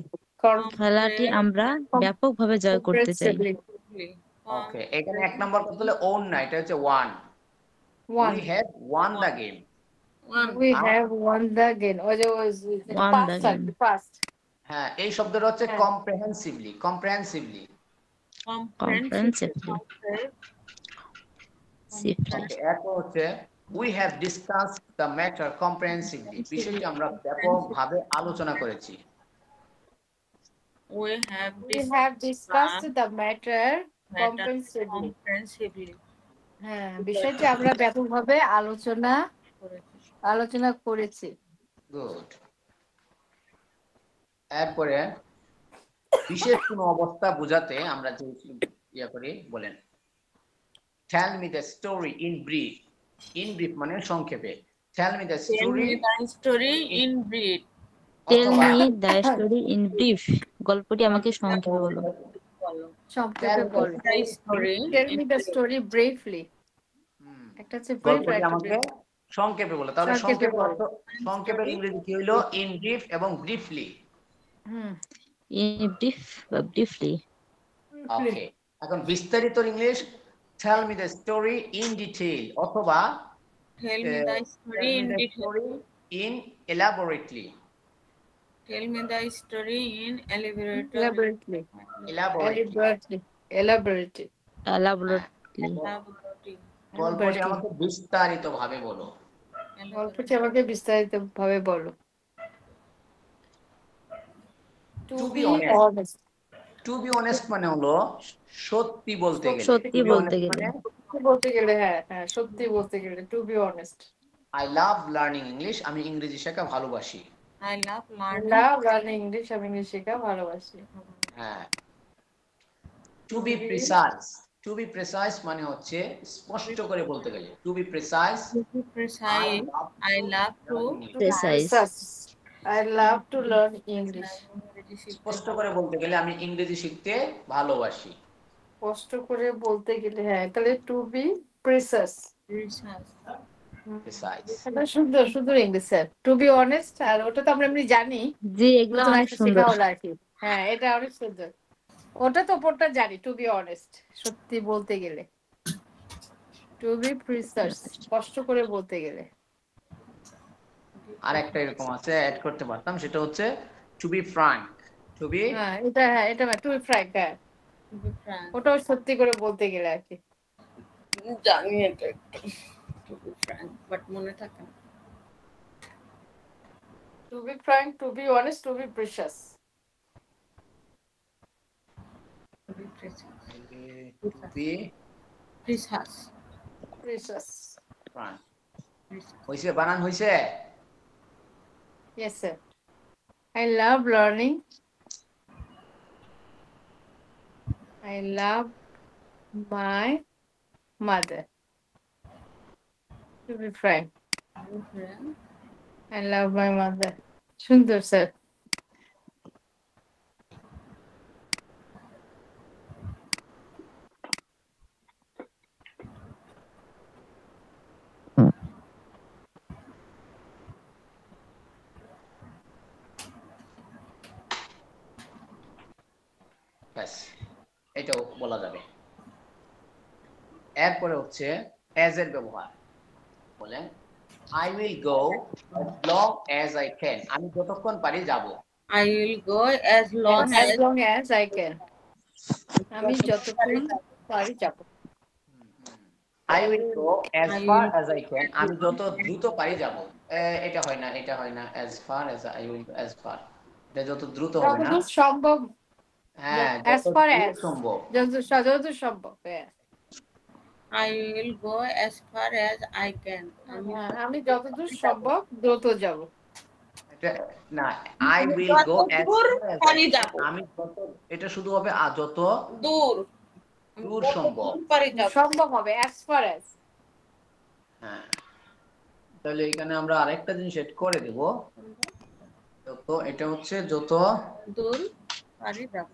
খেলাটি আমরা ব্যাপকভাবে জয় করতে চাই। comprehensively. ওকে, এখানে এক নম্বর কথা হলো own না, এটা হচ্ছে won. One. We have won the game. one. We have won the game. Or it was Won past the time, game. past. হ্যাঁ, এই শব্দটা হচ্ছে হ্যাঁ। comprehensively. Comprehensively. ওকে, এরপর হচ্ছে we have discussed the matter comprehensively. বিষয়টি আমরা ব্যাপকভাবে আলোচনা করেছি। We have We have discussed the matter comprehensively. comprehensively হ্যাঁ, বিষয়টি আমরা ব্যাপকভাবে আলোচনা করেছি। গুড। এরপরে বিশেষ কোনো অবস্থা বোঝাতে আমরা যে ইয়া করি বলেন tell me the story in brief. In brief মানে সংক্ষেপে। tell me the Tell story me the story in brief. Tell অথবা me the story in brief. গল্পটি আমাকে সংক্ষেপে বলো। সংক্ষেপে বলো। The story Tell in me the brief. story briefly. একটা হচ্ছে brief, গল্পটি একটা আমাকে সংক্ষেপে বলো। তাহলে সংক্ষেপে সংক্ষেপে বলো। অর্থ সংক্ষেপের ইংরেজি কি হলো? in brief এবং briefly. Hmm. In brief, briefly. ওকে, এখন বিস্তারিত English tell me the story in detail অথবা Tell me the story in detail. in elaborately. Tell me the story in elaborately. Elaborately. Elaborately. Elaborately. Elaborately. গল্পটি আমাকে বিস্তারিত ভাবে বলো। গল্পটি আমাকে বিস্তারিত ভাবে বলো। To be honest. To be honest মানে হলো সত্যি বলতে গেলে। সত্যি বলতে গেলে। বলতে গেলে হ্যাঁ, সত্যি বলতে গেলে to be honest. I love learning English. আমি ইংরেজি শেখা ভালোবাসি। I love I learning. love learning English. আমি ইংলিশ শেখা ভালোবাসি। হ্যাঁ। To be precise. To be precise মানে হচ্ছে স্পষ্ট করে বলতে গেলে। To be precise. To be precise. I love to Precise. I love to learn English. স্পষ্ট করে বলতে গেলে আমি ইংরেজি শিখতে ভালোবাসি। স্পষ্ট করে বলতে গেলে হ্যাঁ, তাহলে to be precise. Precise. এটা সুন্দর English sir. To be honest, আর ওটা তো আমরা এমনি জানি। জি, এগুলো নতুন অনেক একটা সুন্দর। শেখা হলো আর কি। হ্যাঁ, এটা অনেক সুন্দর। ওটা তো ওপরটা জানি to be honest, সত্যি বলতে গেলে। To be precise, স্পষ্ট করে বলতে গেলে। আর একটা এরকম আছে অ্যাড করতে পারতাম, সেটা হচ্ছে to be frank. To be হ্যাঁ, এটা to be frank, হ্যাঁ। to be frank. ওটাও সত্যি করে বলতে গেলে আর কি। জানি এটা একটু to be frank, but মনে থাকে না। To be frank, to be honest, to be precious. To be precise. to be Precise. Precious. frank. Precise. হইছে, বানান হইছে? Yes, sir. I love learning. I love my mother. To be frank, I love my mother. সুন্দর sir. ব্যাস, এটাও বলা যাবে। এরপরে হচ্ছে as এর ব্যবহার। বলেন I will go as long as I can. আমি যতক্ষণ পারি যাব। I will go as long As long as I can. আমি যতক্ষণ পারি যাব। I will go as far as I can. আমি যত দ্রুত পারি যাব। এটা হয় না, এটা হয় না, as far as I will go, as far এটা যত দ্রুত হবে না, যতদূর সম্ভব, হ্যাঁ as যত far দূর as, সম্ভব। যতদূর সম্ভব, হ্যাঁ। I will go as far as I can. আমি যতদূর সম্ভব দ্রুত যাব। এটা না, I will go as যতদূর far as I পারি can, যাব। আমি যত, এটা শুধু হবে যত দূর দূর সম্ভব। পারি যাব। সম্ভব হবে as far as। হ্যাঁ, তাহলে এখানে আমরা আরেকটা জিনিস এড করে দেব, যত, এটা হচ্ছে যত দূর পারি যাব।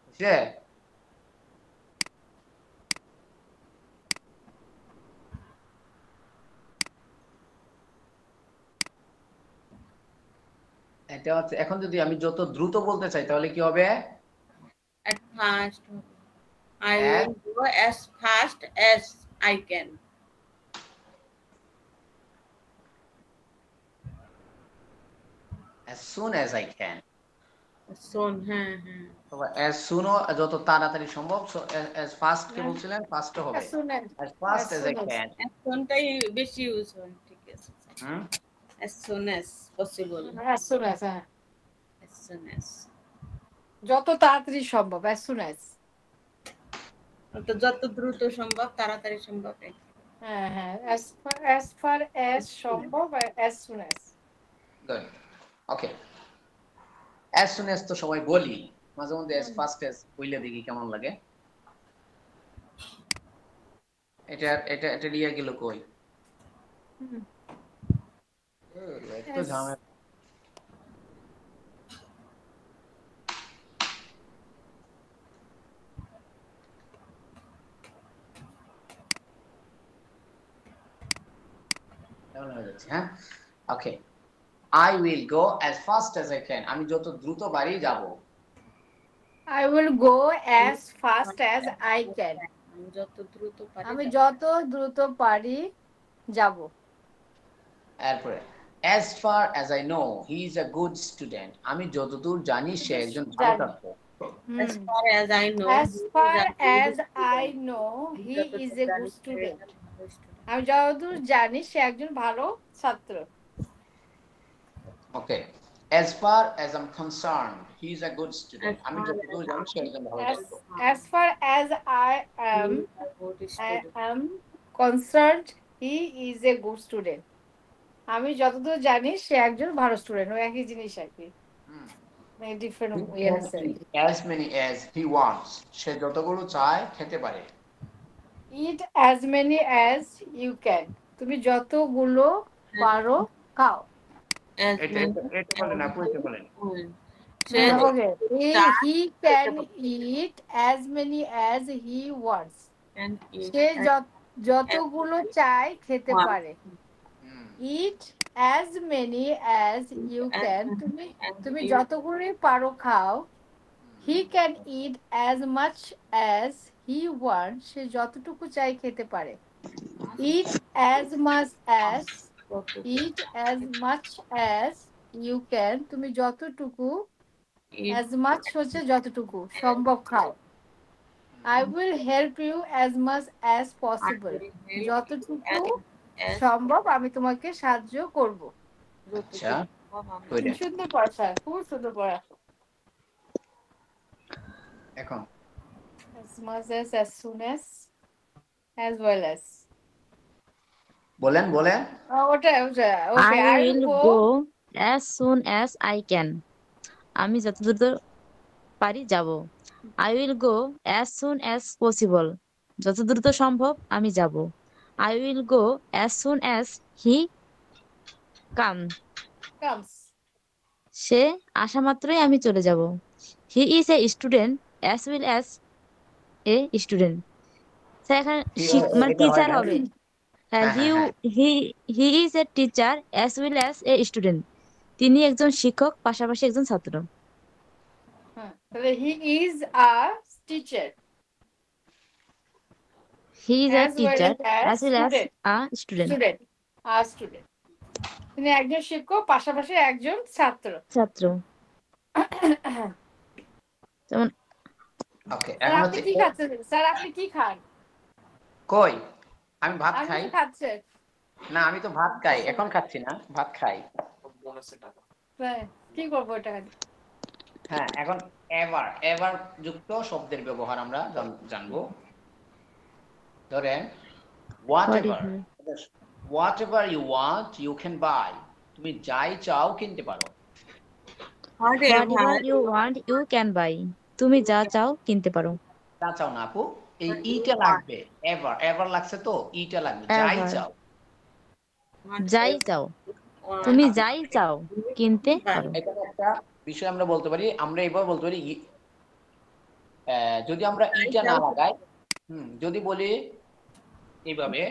বুঝছে? এটা হচ্ছে, এখন যদি আমি যত দ্রুত বলতে চাই তাহলে কি হবে? At fast হবে। I will go as fast as I can. as soon as I can, Soon, হ্যাঁ হ্যাঁ। অথবা as soon ও যত তাড়াতাড়ি সম্ভব, so as fast কে বলছিলেন, ফাস্ট হবে, as soon as, as fast as as I soon as। can। As soonটাই বেশি use হয়, ঠিক আছে। হুম, As soon as possible. as soon as, হ্যাঁ, As soon as. যত তাড়াতাড়ি সম্ভব, as soon as। তো যত দ্রুত সম্ভব, তাড়াতাড়ি সম্ভব। হ্যাঁ হ্যাঁ, as far as সম্ভব, as soon as। গুড, ওকে। as soon as তো সবাই বলি, মাঝে মধ্যে as fast as বইলে দেখি কেমন লাগে। এটা এটা এটা দিয়ে গেল কই? এত As- ঝামেলা। হ্যাঁ, ওকে। I will go as fast as I can, আমি যত দ্রুত পারি যাব। I will go as fast as I can, যত দ্রুত পারি আমি যাব। যত দ্রুত পারি যাব। এরপরে as far as I know he is a good student, আমি যতদূর জানি সে একজন ভালো ছাত্র। As far as I know, As far as I know he is a good student, আমি যতদূর জানি সে একজন ভালো ছাত্র। ওকে, as far as I'm concerned he is a good student, আমি যতদূর জানি সে একজন ভালো ছাত্র। As far as I am concerned he is a good student, আমি যতদূর জানি সে একজন ভালো স্টুডেন্ট। ও একই জিনিস আর কি, ডিফারেন্ট ওয়ে আছে। as many as he wants, সে যতগুলো চায় খেতে পারে। Eat as many as you can, তুমি যতগুলো পারো খাও। এটা বলেন, আপু এটা বলেন। Okay, he can eat as many as he wants, সে যতগুলো চায় খেতে পারে। Eat as many as you can, তুমি যতগুলো পারো খাও। He can eat as much as he wants, সে যতটুকু চাই খেতে পারে। Eat as much as you can, তুমি যতটুকু, as much হচ্ছে যতটুকু সম্ভব খাও। I will help you as much as possible, যতটুকু সম্ভব আমি তোমাকে সাহায্য করব। আচ্ছা, সুন্দর পড়া, খুব সুন্দর পড়া। এখন As much as soon as well as, বলেন ওটা ওকে। I will go as soon as I can, আমি যত দ্রুত পারি যাব। I will go as soon as possible, যত দ্রুত সম্ভব আমি যাব। I will go as soon as he comes, সে আসা মাত্রই আমি চলে যাব। He is a student as well as a student, সে এখানে মানে টিচার হবে। he is a teacher as well as a student, তিনি একজন শিক্ষক পাশাপাশি একজন ছাত্র। তাহলে he is a teacher as well as a student, তিনি একজন শিক্ষক পাশাপাশি একজন ছাত্র। যেমন ওকে, স্যার আপনি কি খাচ্ছেন? স্যার আপনি কি খান? কই আমি ভাত আমি খাই? খাচ্ছে না আমি তো ভাত খাই, এখন খাচ্ছি না, ভাত খাই। হ্যাঁ, কি করবো এটা? হ্যাঁ, এখন এভার এভার যুক্ত শব্দের ব্যবহার আমরা জানবো। ধরেন whatever, whatever you want you can buy, তুমি যাই চাও কিনতে পারো। Whatever Whatever you want you can buy. তুমি যা চাও কিনতে পারো। যা চাও না আপু, এই ইটা লাগবে, এভার এভার লাগছে তো ইটা লাগবে, যাই Ever. চাও। যাই চাও, তুমি যাই চাও কিনতে পারো। এখানে একটা বিষয় আমরা বলতে পারি, আমরা এবার বলতে পারি যদি আমরা ইটা না লাগাই, যদি বলি এইভাবে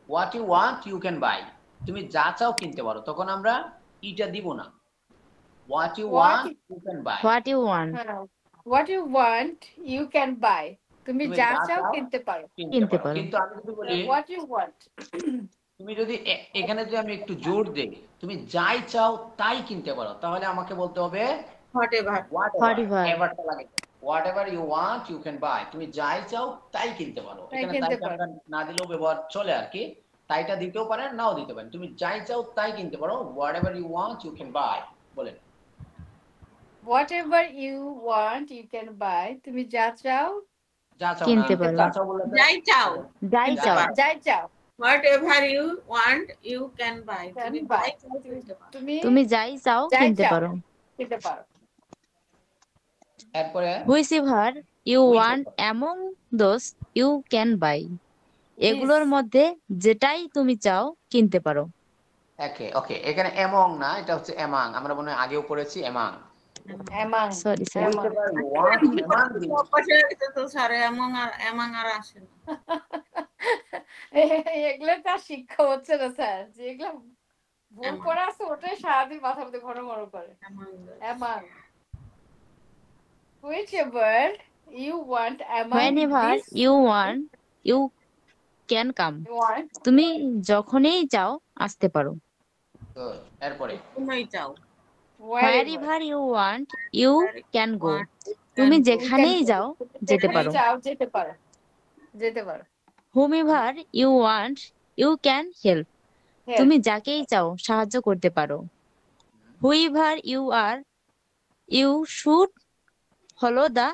what you want you can buy, তুমি যা চাও কিনতে পারো, তখন আমরা ইটা দিব না, what you want you can buy। What you want What you want you can buy, তুমি তুমি যা যা চাও চাও কিনতে পারো। কিনতে পারো। কিন্তু আমি যদি বলি What you want, তুমি যদি এখানে যদি আমি একটু জোর দেই, তুমি যাই চাও তাই কিনতে পারো, তাহলে আমাকে বলতে হবে whatever Whatever. এভারটা লাগে, whatever you want you can buy, তুমি যাই চাও তাই কিনতে পারো। তাই এখানে কিনতে তাইটা পারো। আমরা না দিলেও ব্যবহার চলে আর কি, তাইটা দিতেও পারেন নাও দিতে পারেন, তুমি যাই চাও তাই কিনতে পারো, whatever you want you can buy। বলেন whatever you want you can buy, তুমি যা চাও যা চাও না, কিনতে পারো। যা চাও বললে তো- যাই চাও যাই চাও যাই চাও, whatever you want you can buy, Can তুমি buy. যাই চাও কিনতে পারো। তুমি যাই চাও যাই কিনতে চাও। পারো। কিনতে পারো। এরপরে Whichever you Whichever. want among those you can buy. এগুলোর মধ্যে যেটাই তুমি চাও কিনতে পারো। ওকে ওকে, এখানে among না, এটা হচ্ছে among, আমরা মনে হয় আগেও পড়েছি among। Among. Sorry Whichever you want among these, অভ্যাস হয়ে গেছে তো স্যার, এমন আর আসে না। এগুলো তার শিক্ষা হচ্ছে না স্যার, যেগুলো ভুল Among. করে আছে ওটাই সারাদিন মাথার মধ্যে ঘন ঘন করে। Among the- Among. Whichever you want among whenever these you want you can come. you want, তুমি যখনই চাও আসতে পারো। good. এরপরে তুমি চাও wherever you want you can go. want তুমি can go. যেখানেই যাও যেতে যেখানে পারো। চাও যেতে পারো, যেতে পারো। whomever you want you can help. Help. তুমি যাকেই চাও সাহায্য করতে পারো। whoever you are you should follow the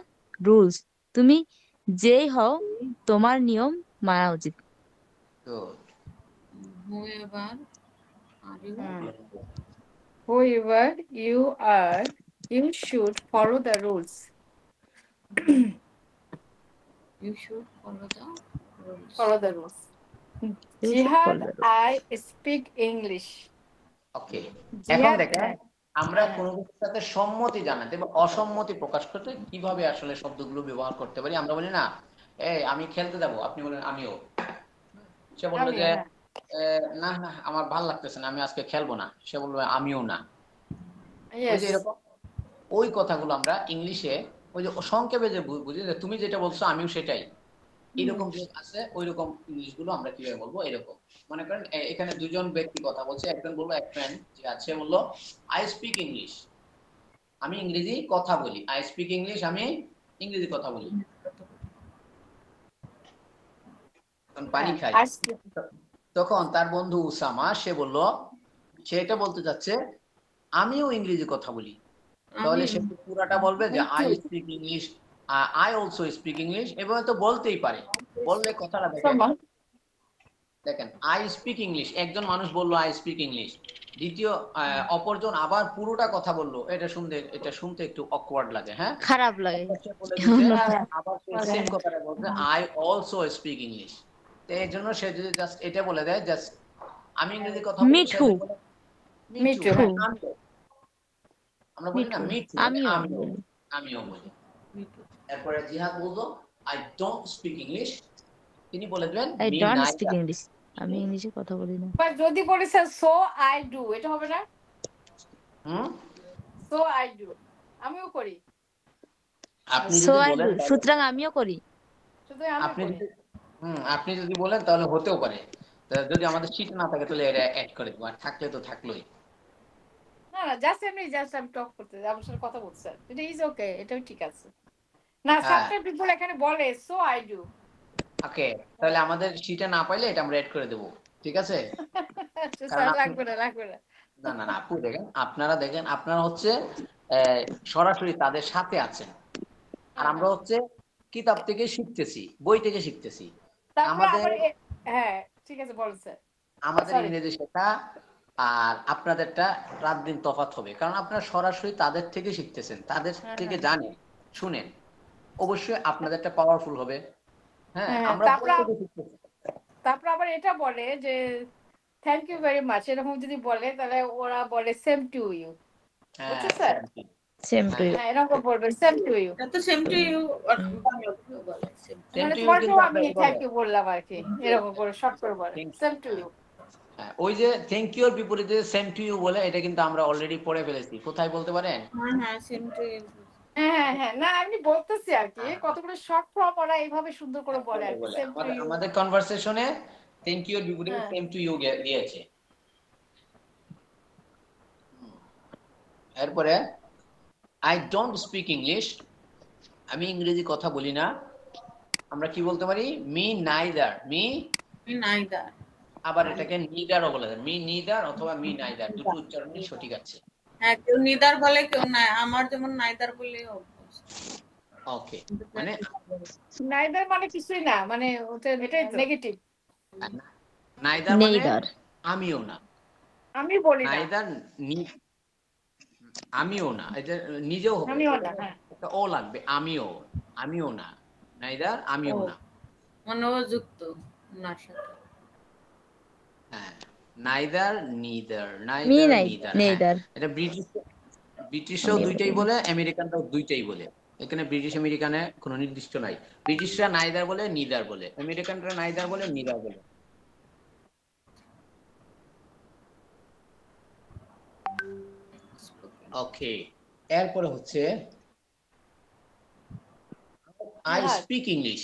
rules. তুমি যেই হও তোমার নিয়ম মানা উচিত। good. whoever are you Whoever you are, you should follow the rules. you should follow the rules. Follow the rules. You should Jihad, follow the rules. I speak English. ওকে, এখন Jihad, দেখেন আমরা কোনো কিছুর সাথে সম্মতি জানাতে বা অসম্মতি প্রকাশ করতে কিভাবে আসলে শব্দগুলো ব্যবহার করতে পারি। আমরা বলি না, এই আমি খেলতে যাব, আপনি বলেন আমিও। সে বললো যে না না আমার ভালো লাগতেছে না, আমি আজকে খেলবো না, সে বললো আমিও না। ওই Yes. যে এরকম ওই কথাগুলো আমরা ইংলিশে ওই যে সংক্ষেপে যে বুঝি যে তুমি যেটা বলছো আমিও সেটাই, এরকম যে আছে ওই রকম ইংলিশ গুলো আমরা কিভাবে বলবো। এরকম মনে করেন এখানে দুজন ব্যক্তি কথা বলছে, একজন বলবো, এক ফ্রেন্ড যে আছে বললো আই স্পিক ইংলিশ, আমি ইংরেজি কথা বলি, আই স্পিক ইংলিশ, আমি ইংরেজি কথা বলি। পানি খাই, তখন তার বন্ধু উসামা সে বলল, সে এটা বলতে চাচ্ছে আমিও ইংরেজি কথা বলি, তাহলে সে পুরাটা বলবে যে I speak English, I also speak English, এবং তো বলতেই পারে, বললে কথাটা দেখেন আই স্পিক ইংলিশ, একজন মানুষ বললো আই স্পিক ইংলিশ, দ্বিতীয় অপরজন আবার পুরোটা কথা বললো, এটা শুনতে একটু অকওয়ার্ড লাগে, হ্যাঁ খারাপ লাগে। আবার সেম কথাটা বলছে আই অলসো স্পিক ইংলিশ। তো এই জন্য সে যদি জাস্ট এটা বলে দেয় জাস্ট আমি ইংরেজি কথা বলি, Me too. Me too. আমরা বলি না মি টু, আমিও। আমিও বলি। এরপরে জিহাদ বলতো আই ডোন্ট স্পিক ইংলিশ, তিনি বলে দেবেন I me don't neither. speak English. আমি ইংলিশে কথা বলি না। But যদি বলি স্যার so I do, এটা হবে না? So I do, আমিও করি। আপনি So যদি I বলেন do. সুতরাং আমিও করি। শুধু আমি আপনি করি। যদি আপনি যদি বলেন তাহলে হতেও পারে, যদি আমাদের শীত না থাকে তাহলে এটা অ্যাড করে দেবো, আর থাকলে তো থাকলোই। না না, জাস্ট আমি টক করতে, আমার সাথে কথা বলতে স্যার, এটা ইজ ওকে, এটাও ঠিক আছে। না সাবটাইটেল পিপল এখানে বলে so I do, ওকে, তাহলে আমাদের শিটে না পাইলে এটা আমরা এড করে দেব, ঠিক আছে? কারণ আপনি লাগবে না লাগবে না। না না না আপু দেখেন, আপনারা হচ্ছে সরাসরি তাদের সাথে আছেন, আর আমরা হচ্ছে কিতাব থেকে শিখতেছি, বই থেকে শিখতেছি। তারপরে আমাদের আবার হ্যাঁ ঠিক আছে বল স্যার। আমাদের Sorry. ইংরেজি শেখা আর আপনাদেরটা রাত দিন তফাৎ হবে, কারণ আপনারা সরাসরি তাদের থেকে শিখতেছেন, তাদের থেকে জানেন, শুনেন, অবশ্যই আপনাদেরটা পাওয়ারফুল হবে। হ্যাঁ, আমরা বই থেকে শিখতেছি। তারপর আবার এটা বলে যে থ্যাংক ইউ ভেরি মাচ, এরকম যদি বলে তাহলে ওরা বলে সেম টু ইউ। হ্যাঁ, বুঝছো স্যার? Same to you. হ্যাঁ এরকম বলবে সেম টু ইউ। এটা তো সেম টু ইউ বলে same to you। Same মানে to you তোমাকেও কিন্তু আমি আপনারা থ্যাংক বলেন। ইউ বললাম আর কি, এরকম করে শর্ট করে বলে সেম টু ইউ। হ্যাঁ, ওই যে থ্যাংক ইউ এর বিপরীতে সেম টু ইউ বলে, এটা কিন্তু আমরা অলরেডি পড়ে ফেলেছি। কোথায় বলতে পারেন? হ্যাঁ সেম টু ইউ। হ্যাঁ না আমি বলতেছি আর কি, কতগুলো শর্ট ফর্ম ওরা এইভাবে সুন্দর করে বলে আর কি, সেম টু ইউ। আমাদের কনভারসেশনে থ্যাংক ইউ এর বিপরীতে সেম টু ইউ দিয়েছে। এরপরে আই ডোন্ট স্পিক ইংলিশ, আমি ইংরেজি কথা বলি না, আমরা কি বলতে পারি? Me neither, me neither. আবার এটাকে নিদারও বলা যায়, মি নিদার অথবা মি নাইদার, দুটো উচ্চারণই সঠিক আছে। হ্যাঁ কেউ নিদার বলে কেউ নাই, আমার যেমন নাইদার বলে অভ্যাস। ওকে, মানে নাইদার মানে কিছুই না, মানে ওটা নেগেটিভ। নাইদার মানে আমিও না, আমি বলি না, নাইদার আমিও না, এটা নিজেও হবে, আমিও না। হ্যাঁ একটা ও লাগবে, আমিও না, নাইদার আমিও না। মানে ও যুক্ত ওনার সাথে। হ্যাঁ, নাইদার নিদার, মি নাইদার নাই নিদার। নেইদার। এটা ব্রিটিশরাও দুইটাই বলে, আমেরিকানরাও দুইটাই বলে। এখানে ব্রিটিশ আমেরিকানে কোনো নির্দিষ্ট নাই। ব্রিটিশরা নাইদার বলে, নিদার বলে, আমেরিকানরা নাইদার বলে, নিদার বলে। ওকে, এরপরে হচ্ছে আই স্পিক ইংলিশ,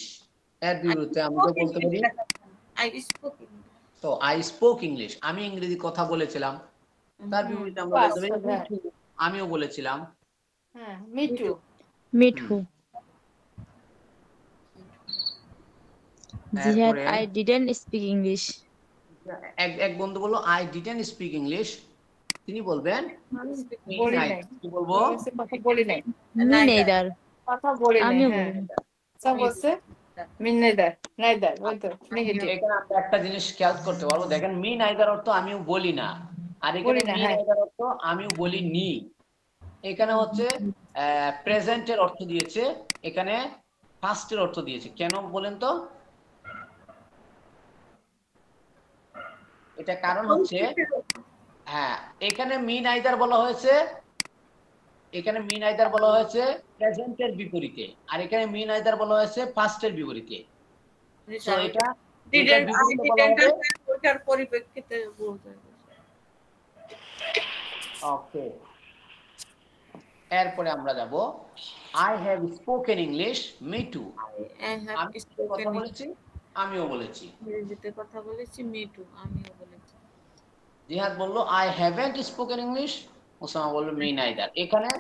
এর বিরুদ্ধে আমরা তো বলতে পারি আই স্পোক। তো আই স্পোক ইংলিশ, আমি ইংরেজি কথা বলেছিলাম। তার বিপরীতে আমরা বলতে পারি আমিও বলেছিলাম। হ্যাঁ মি টু। Me two. জিহাদ আই ডিডন্ট স্পিক ইংলিশ। এক বন্ধু বললো আই ডিডন্ট স্পিক ইংলিশ, তিনি বলবেন বলি নাই, কি বলবো? কথা বলি নাই, মি নেইদার। কথা বলি নাই। আমিও হ্যাঁ বলি না। সব বলছে মি নেইদার, নাইদার বলতো নেগেটিভ। এখানে আমরা একটা জিনিস খেয়াল করতে পারবো, দেখেন মি নাইদার অর্থ আমিও বলি না, আর এখানে মি নাইদার অর্থ আমিও বলি নি। এখানে হচ্ছে প্রেজেন্টের অর্থ দিয়েছে, এখানে পাস্টের অর্থ দিয়েছে। কেন বলেন তো? এটা কারণ হচ্ছে হ্যাঁ, এখানে মি নাইদার বলা হয়েছে, এখানে মি নাইদার বলা হয়েছে প্রেজেন্টের বিপরীতে, আর এখানে মি নাইদার বলা হয়েছে পাস্টের বিপরীতে। সো এটা ওটার পরিপ্রেক্ষিতে বলতে। ওকে, এরপরে আমরা যাব I have spoken English, me two, আমি কথা বলেছি, আমিও বলেছি। ইংরেজিতে কথা বলেছি, মি টু, আমিও বলেছি। জিহাদ বললো I haven't spoken English, Osama বললো মি নাইদার। এখানে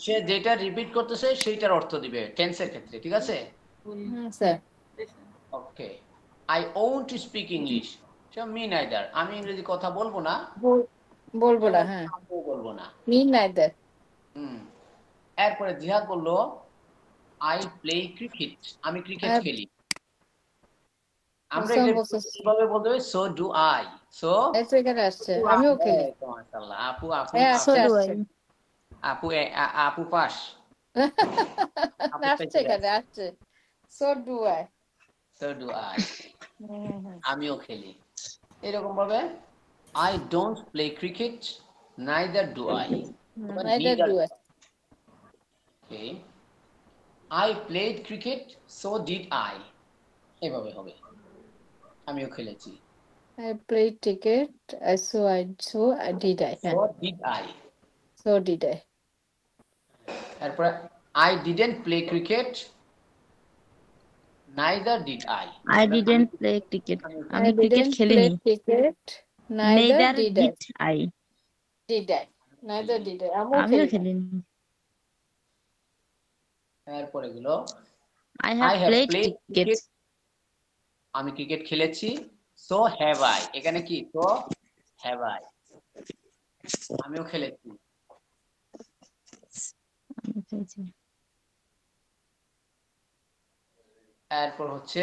সে যেটা রিপিট করতেছে সেইটার অর্থ দিবে টেন্সের ক্ষেত্রে, ঠিক আছে? Sir okay, I won't speak English, say me neither, আমি ইংরেজি কথা বলবো না, বলবো না। হ্যাঁ বলবো না। Me neither. এরপরে জিহাদ বললো আই প্লে ক্রিকেট, আমি ক্রিকেট খেলি। আমরা কিভাবে বলতে হবে? সো ডু আই, সো এখানে আসছে আমিও খেলি। মাশাআল্লাহ, আপু আপু পাস আসছে এখানে আসছে, so do I, so do I, আমিও খেলি। এরকম ভাবে I don't play cricket, neither do I, neither do I. Okay, I played cricket, so did I, এভাবে হবে, আমিও খেলেছি। I played cricket, so did I. So did I. So did I. এরপর I didn't play cricket, neither did I. I didn't play cricket. আমি cricket খেলিনি। Neither did I. Did I. Neither did I. আমিও খেলিনি। এরপর এগুলো I have played cricket. আমি cricket খেলেছি, so have I. এখানে কি, so have I, আমিও খেলেছি। এরপর হচ্ছে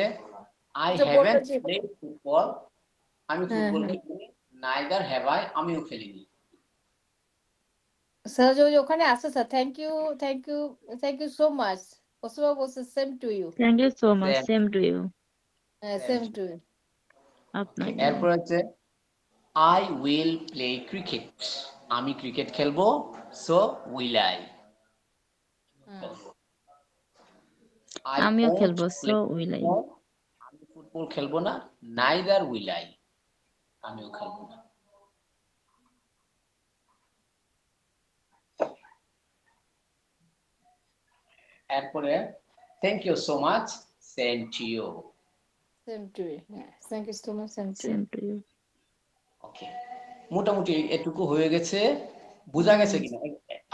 আই আচ্ছা, হ্যাভেন্ট বলটা প্লেড ফুটবল, আমি হ্যাঁ ফুটবল হ্যাঁ খেলিনি। নাইদার হ্যাভ আই, আমিও খেলিনি। স্যার, যে ওখানে আছে sir, thank you so much. ওসবা বলছে same to you. Thank you so much, Same, same to you. হ্যাঁ, same same to to you. You. Okay, আপনাকে। এরপর হচ্ছে আই উইল প্লে ক্রিকেট, আমি ক্রিকেট খেলবো, সো উইল আই। আই আমিও won't খেলবো, play so will I. Football, আমি football খেলবো না। নাইদার উইল আই, আমিও খেলবো না। এরপরে thank you so much, same to you. Same to you, হ্যাঁ, thank you so much, same to you. Same to you. Okay, মোটামুটি এটুকু হয়ে গেছে। বোঝা গেছে কিনা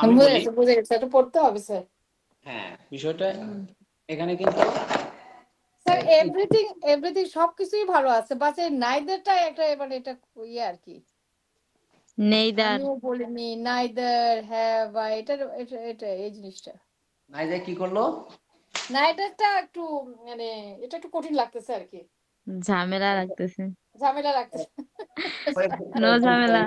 আমি বুঝে বলি। গেছে, বুঝে গেছে, এটা পড়তে হবে স্যার। হ্যাঁ, বিষয়টা এখানে কিন্তু স্যার এভরিথিং সবকিছুই ভালো আছে, বাস এই নাইদারটা একটা, মানে এটা ইয়ে আর কি। নেইদার। আমিও বলিনি নাইদার হ্যাভ আই, এটা এই জিনিসটা। নাইজা কি করলো? নাইদারটা একটু মানে এটা একটু কঠিন লাগতেছে আর কি, ঝামেলা লাগতেছে। ঝামেলা লাগতেছে। নো ঝামেলা।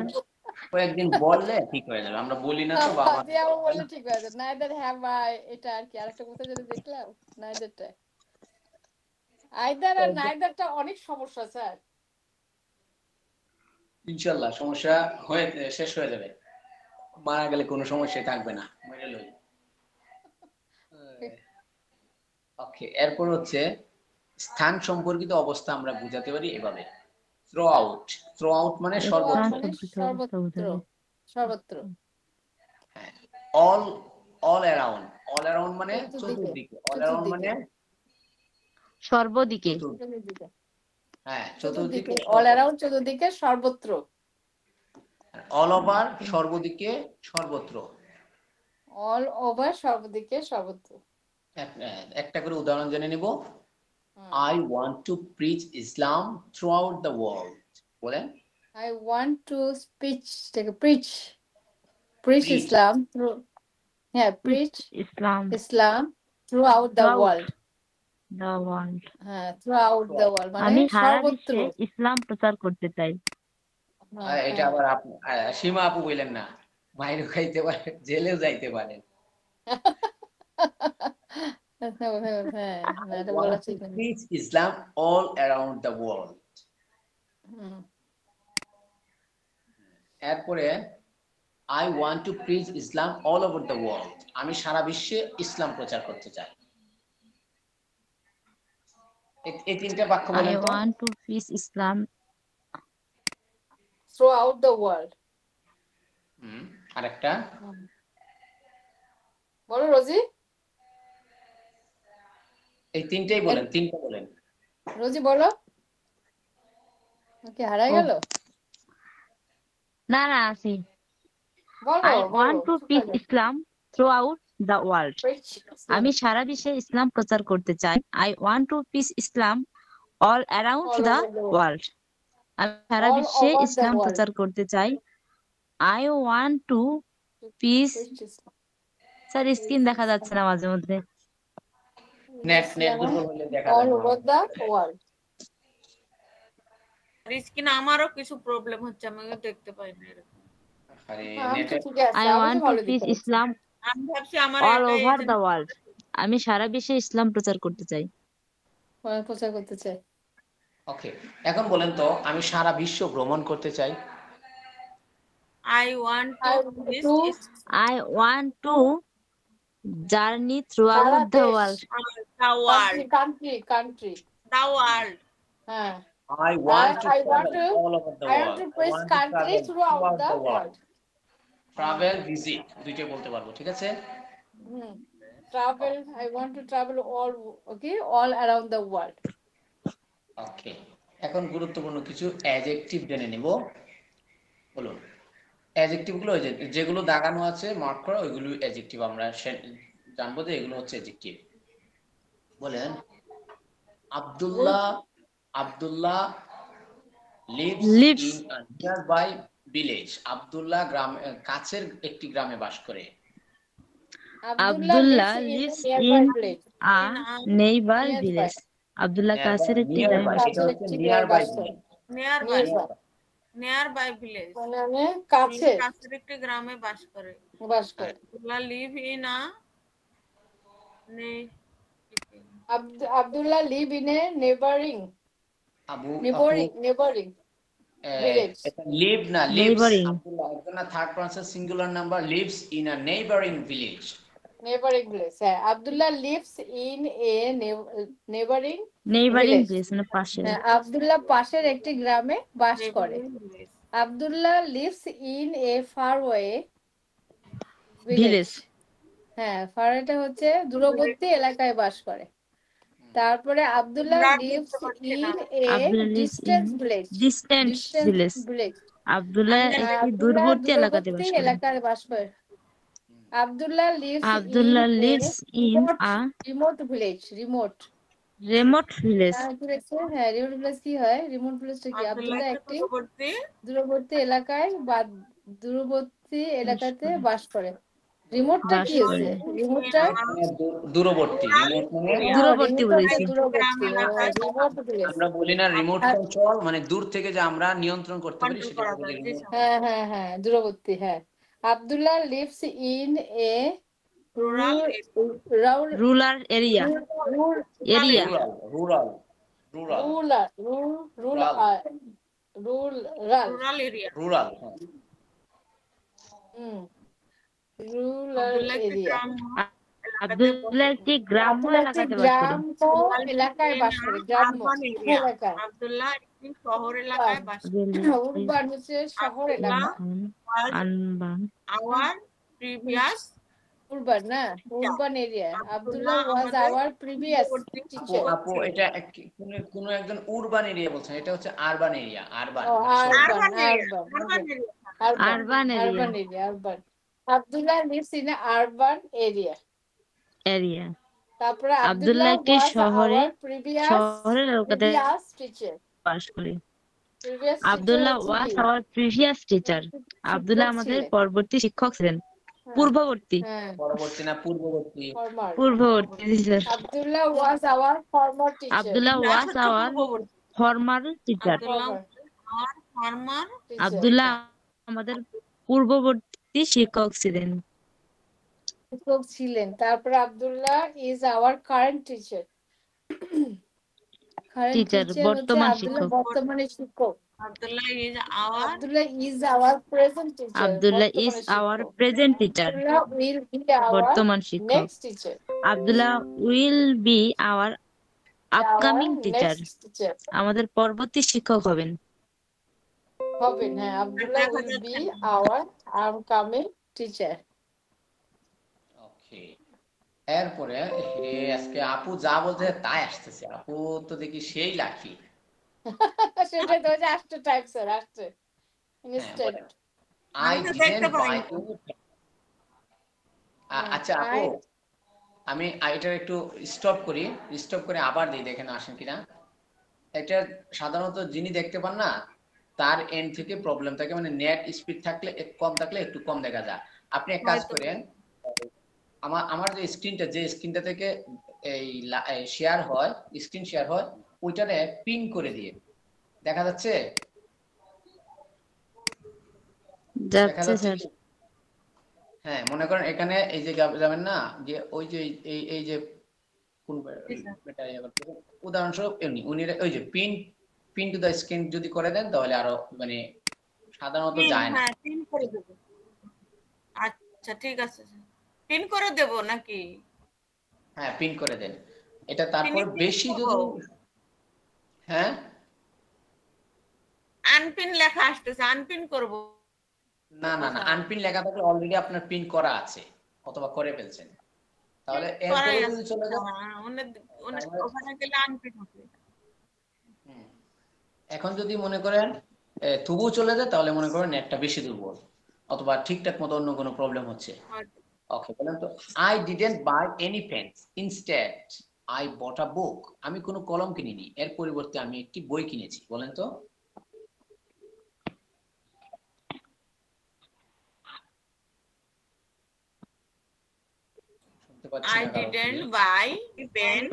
কয়েকদিন বললে ঠিক হয়ে যাবে, আমরা বলি না তো বাবা। দিয়ে আবার বললে ঠিক হয়ে যাবে, নাইদার হ্যাভ আই, এটা আর কি। আরেকটা কোথায় যদি দেখলাম নাইদারটা, আইদার আর নাইদারটা অনেক সমস্যা স্যার। ইনশাল্লাহ সমস্যা হয়ে শেষ হয়ে যাবে, মারা গেলে কোনো সমস্যা থাকবে না, মেরে লই। ওকে, এরপর হচ্ছে স্থান সম্পর্কিত অবস্থা আমরা বুঝাতে পারি এভাবে, থ্রো আউট। থ্রো আউট মানে সর্বত্র। মানে সর্বত্র, সর্বত্র। All, all around. All around মানে চতুর্দিকে। অল অ্যারাউন্ড মানে সর্বদিকে। চতুর্দিকে, হ্যাঁ, চতুর্দিকে, চতুর্দিকে। অল অ্যারাউন্ড, চতুর্দিকে, সর্বত্র। অল ওভার, সর্বদিকে, সর্বত্র। অল ওভার, সর্বদিকে, সর্বত্র। একটা করে উদাহরণ জেনে নিব। I want to preach Islam throughout the world. বলেন। I want to preach Preach. Islam through, yeah, preach Islam Islam throughout the world. the world. হ্যাঁ, throughout the world মানে আমি সারা সর্বত্র। বিশ্বে ইসলাম প্রচার করতে চাই। এটা আবার আপনি সীমা আপু বললেন না, মাইরও খাইতে পারে, জেলেও যাইতে পারেন। হ্যাঁ, I এটা want বলা to ঠিক না। preach Islam all around the world. এরপরে I want to preach Islam all over the world. আমি সারা বিশ্বে ইসলাম প্রচার করতে চাই। এই তিনটা বাক্য I বলেন তো। want to preach Islam throughout the world. আরেকটা বলো রোজি, এই তিনটাই বলেন, তিনটা বলেন। রোজি বলো। ওকে, হারাই গেল। না আছি। বলো, I want to preach Islam throughout the world. আমি সারা বিশ্বে ইসলাম প্রচার করতে চাই। I want to preach Islam all around the world. আমি সারা বিশ্বে ইসলাম প্রচার করতে চাই। I want to preach, sir screen দেখা যাচ্ছে না মাঝে মধ্যে। নেট দুর্বল হলে দেখা all যায় over the world. স্ক্রিন আমারও কিছু প্রবলেম হচ্ছে, আমি দেখতে পাই না এরকম। আরে আমি নেটে তো ঠিক আছে, I want to preach Islam আমি ভাবছি আমার all over the world. আমি সারা বিশ্বে ইসলাম প্রচার করতে চাই। প্রচার করতে চাই। ওকে, এখন বলেন তো, আমি সারা বিশ্ব ভ্রমণ করতে চাই। I want to journey throughout the world. the world. Country. The world. হ্যাঁ, I want to I want travel to- all over the I world. want to preach country travel throughout the world. Travel, visit, দুইটাই বলতে পারবো, ঠিক আছে? Travel, I want to travel all around the world. ওকে, এখন গুরুত্বপূর্ণ কিছু adjective জেনে নিব। বলুন, অ্যাডজেক্টিভ গুলো যেগুলো দাগানো আছে মার্ক করা, ওইগুলো অ্যাডজেক্টিভ। আমরা জানবো যে এগুলো হচ্ছে অ্যাডজেক্টিভ। বলেন, Abdullah Abdullah lives Lives. In a nearby village. Abdullah কাছের একটি গ্রামে বাস করে। Abdullah Abdullah lives lives in a nearby in village. a neighbor Nearby. village. Abdullah কাছের একটি নিয়ারবাই, গ্রামে এটা কাছের হচ্ছে একটি গ্রামে নিয়ারবাই বাস করে। Village. Nearby Nearby. Nearby village মানে কাছে কাছের একটি গ্রামে বাস করে। বাস করে। Abdullah live in a Abdullah live in a neighboring আপু village. এটা লিভ না, লিভস। Neighboring. আব্দুল্লাহ একজন না, third person singular number, lives in a neighbouring village. Neighboring village. হ্যাঁ, Abdullah lives in a neighboring Neighboring village. village মানে পাশে। হ্যাঁ, আব্দুল্লাহ পাশের একটি গ্রামে বাস করে। Abdullah lives in a faraway village. Village. হ্যাঁ, ফারওয়েটা হচ্ছে দূরবর্তী এলাকায় বাস করে। তারপরে Abdullah lives in a Abdullah lives distant in village. distant village. village. Abdullah একটি আব্দুল্লাহ দূরবর্তী এলাকাতে দূরবর্তী বাস করে। এলাকায় বাস করে। Abdullah lives Abdullah in lives in a remote village. Remote. remote village. হ্যাঁ, রিমোট ভিলেজ কি হয়? রিমোট ভিলেজটা কি? আব্দুল্লাহ একটি দূরবর্তী এলাকায় বা দূরবর্তী এলাকাতে বাস করে। রিমোটটা বাস কি করে। হচ্ছে? রিমোটটা দূরবর্তী, রিমোট মানে দূরবর্তী বলেছি। দূরবর্তী। Remote village. আমরা বলি না রিমোট কন্ট্রোল, মানে দূর থেকে যে আমরা নিয়ন্ত্রণ করতে পারি সেটা বলি রিমোট। হ্যাঁ হ্যাঁ হ্যাঁ, দূরবর্তী। হ্যাঁ, Abdullah lives in a Rural Rural area. Area. Rural rural area rural rural area. Abdullah একটি গ্রাম্য এলাকাতে বাস করে। গ্রাম্য এলাকায় বাস করে। গ্রাম্য এলাকায়। আব্দুল্লাহ একটি শহর এলাকায় বাস করে। উরবান হচ্ছে শহর এলাকা। আনবান। আওয়ার প্রিভিয়াস উরবান না, urban area. Abdullah was our previous teacher. আপু এটা কোন একজন উরবান এরিয়া বলছেন, এটা হচ্ছে urban area. Urban urban area. Urban. Abdullah lives in an urban area. Area. তারপরে আব্দুল্লাহ একটি শহরের এলাকাতে টিচার। বাস করে। Abdullah was our previous teacher. Abdullah আমাদের পরবর্তী শিক্ষক ছিলেন। পূর্ববর্তী। পরবর্তী না পূর্ববর্তী? পূর্ববর্তী teacher. Abdullah was our former teacher. Abdullah was our former teacher. Abdullah আমাদের পূর্ববর্তী শিক্ষক ছিলেন। তারপরে Abdullah is our current teacher. Teacher বর্তমান শিক্ষক। বর্তমানে শিক্ষক। Abdullah is our present teacher. Abdullah is our present teacher. Will be our বর্তমান শিক্ষক। Next teacher. Abdullah will be our upcoming teacher. আমাদের পরবর্তী শিক্ষক হবেন। হ্যাঁ, Abdullah will be our upcoming teacher. Okay, এরপরে আজকে আপু যা বলতে তাই আসতেছে। আপু তো দেখি সেই লাকি। সেটাই তো, আসছে টাইপ স্যার, আসছে instant. I didn't buy any. আচ্ছা আপু, আমি এটার একটু স্টপ করে আবার দিই, দেখেন আসেন কিনা। এটা সাধারণত যিনি দেখতে পান না, তার এন্ড থেকে প্রবলেম থাকে, মানে নেট স্পিড থাকলে কম থাকলে একটু কম দেখা যায়। আপনি এক কাজ করেন, আমার যে স্ক্রিনটা থেকে এই শেয়ার হয়, স্ক্রিন শেয়ার হয়, ওইটারে পিন করে দিয়ে দেখা যাচ্ছে। যাচ্ছে স্যার। হ্যাঁ, মনে করেন এখানে এই যে যাবেন না, যে ওই যে এই যে কোন উদাহরণস্বরূপ উনি ওই যে পিন টু দ্য স্ক্রিন যদি করে দেন তাহলে আরো মানে সাধারণত যায় না। পিন করে দেব। আচ্ছা ঠিক আছে, পিন করে দেব নাকি? হ্যাঁ, পিন করে দেন এটা। তারপর বেশি যদি হ্যাঁ আনপিন লেখা আসতেছে, আনপিন করব না, আনপিন লেখা থাকলে অলরেডি আপনার পিন করা আছে অথবা করে ফেলছেন, তাহলে এরপরে যদি চলে যান ওখানে গেলে আনপিন হবে। এখন যদি মনে করেন তবু চলে যায়, তাহলে মনে করেন নেটটা বেশি দুর্বল অথবা ঠিকঠাক মতো অন্য কোনো প্রবলেম হচ্ছে। ওকে, বলেন তো। I didn't buy any pens, instead I bought a book, আমি কোনো কলম কিনিনি, এর পরিবর্তে আমি একটি বই কিনেছি। বলেন তো। শুনতে পাচ্ছি I না কারো থেকে। didn't buy pen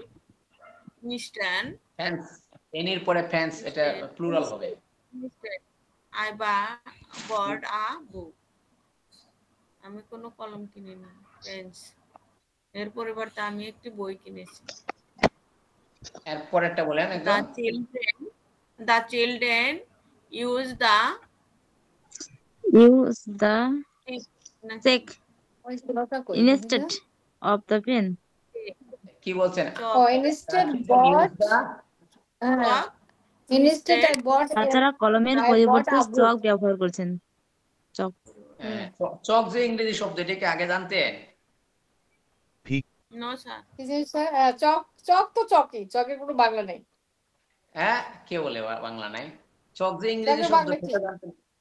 instead. Fans, এর পরে ফ্যান্স, এটা প্লুরাল হবে। Instead, I bought a book. আমি কোনো কলম কিনিনি, পেন্স। এর পরিবর্তে আমি একটি বই কিনেছি। এর পরেরটা বলেন একদম। The children use the check instead of the pen. কি বলছেন? instead bought chalk instead I bought তাছাড়া কলমের I bought পরিবর্তে a চক book. ব্যবহার করছেন। চক। চক যে ইংরেজি শব্দ, এটা কি আগে জানতেন? No, sir. চক তো চকই, চকের কোনো বাংলা নেই। হ্যাঁ, কে বলে বাংলা নাই? চক যে ইংরেজি শব্দ,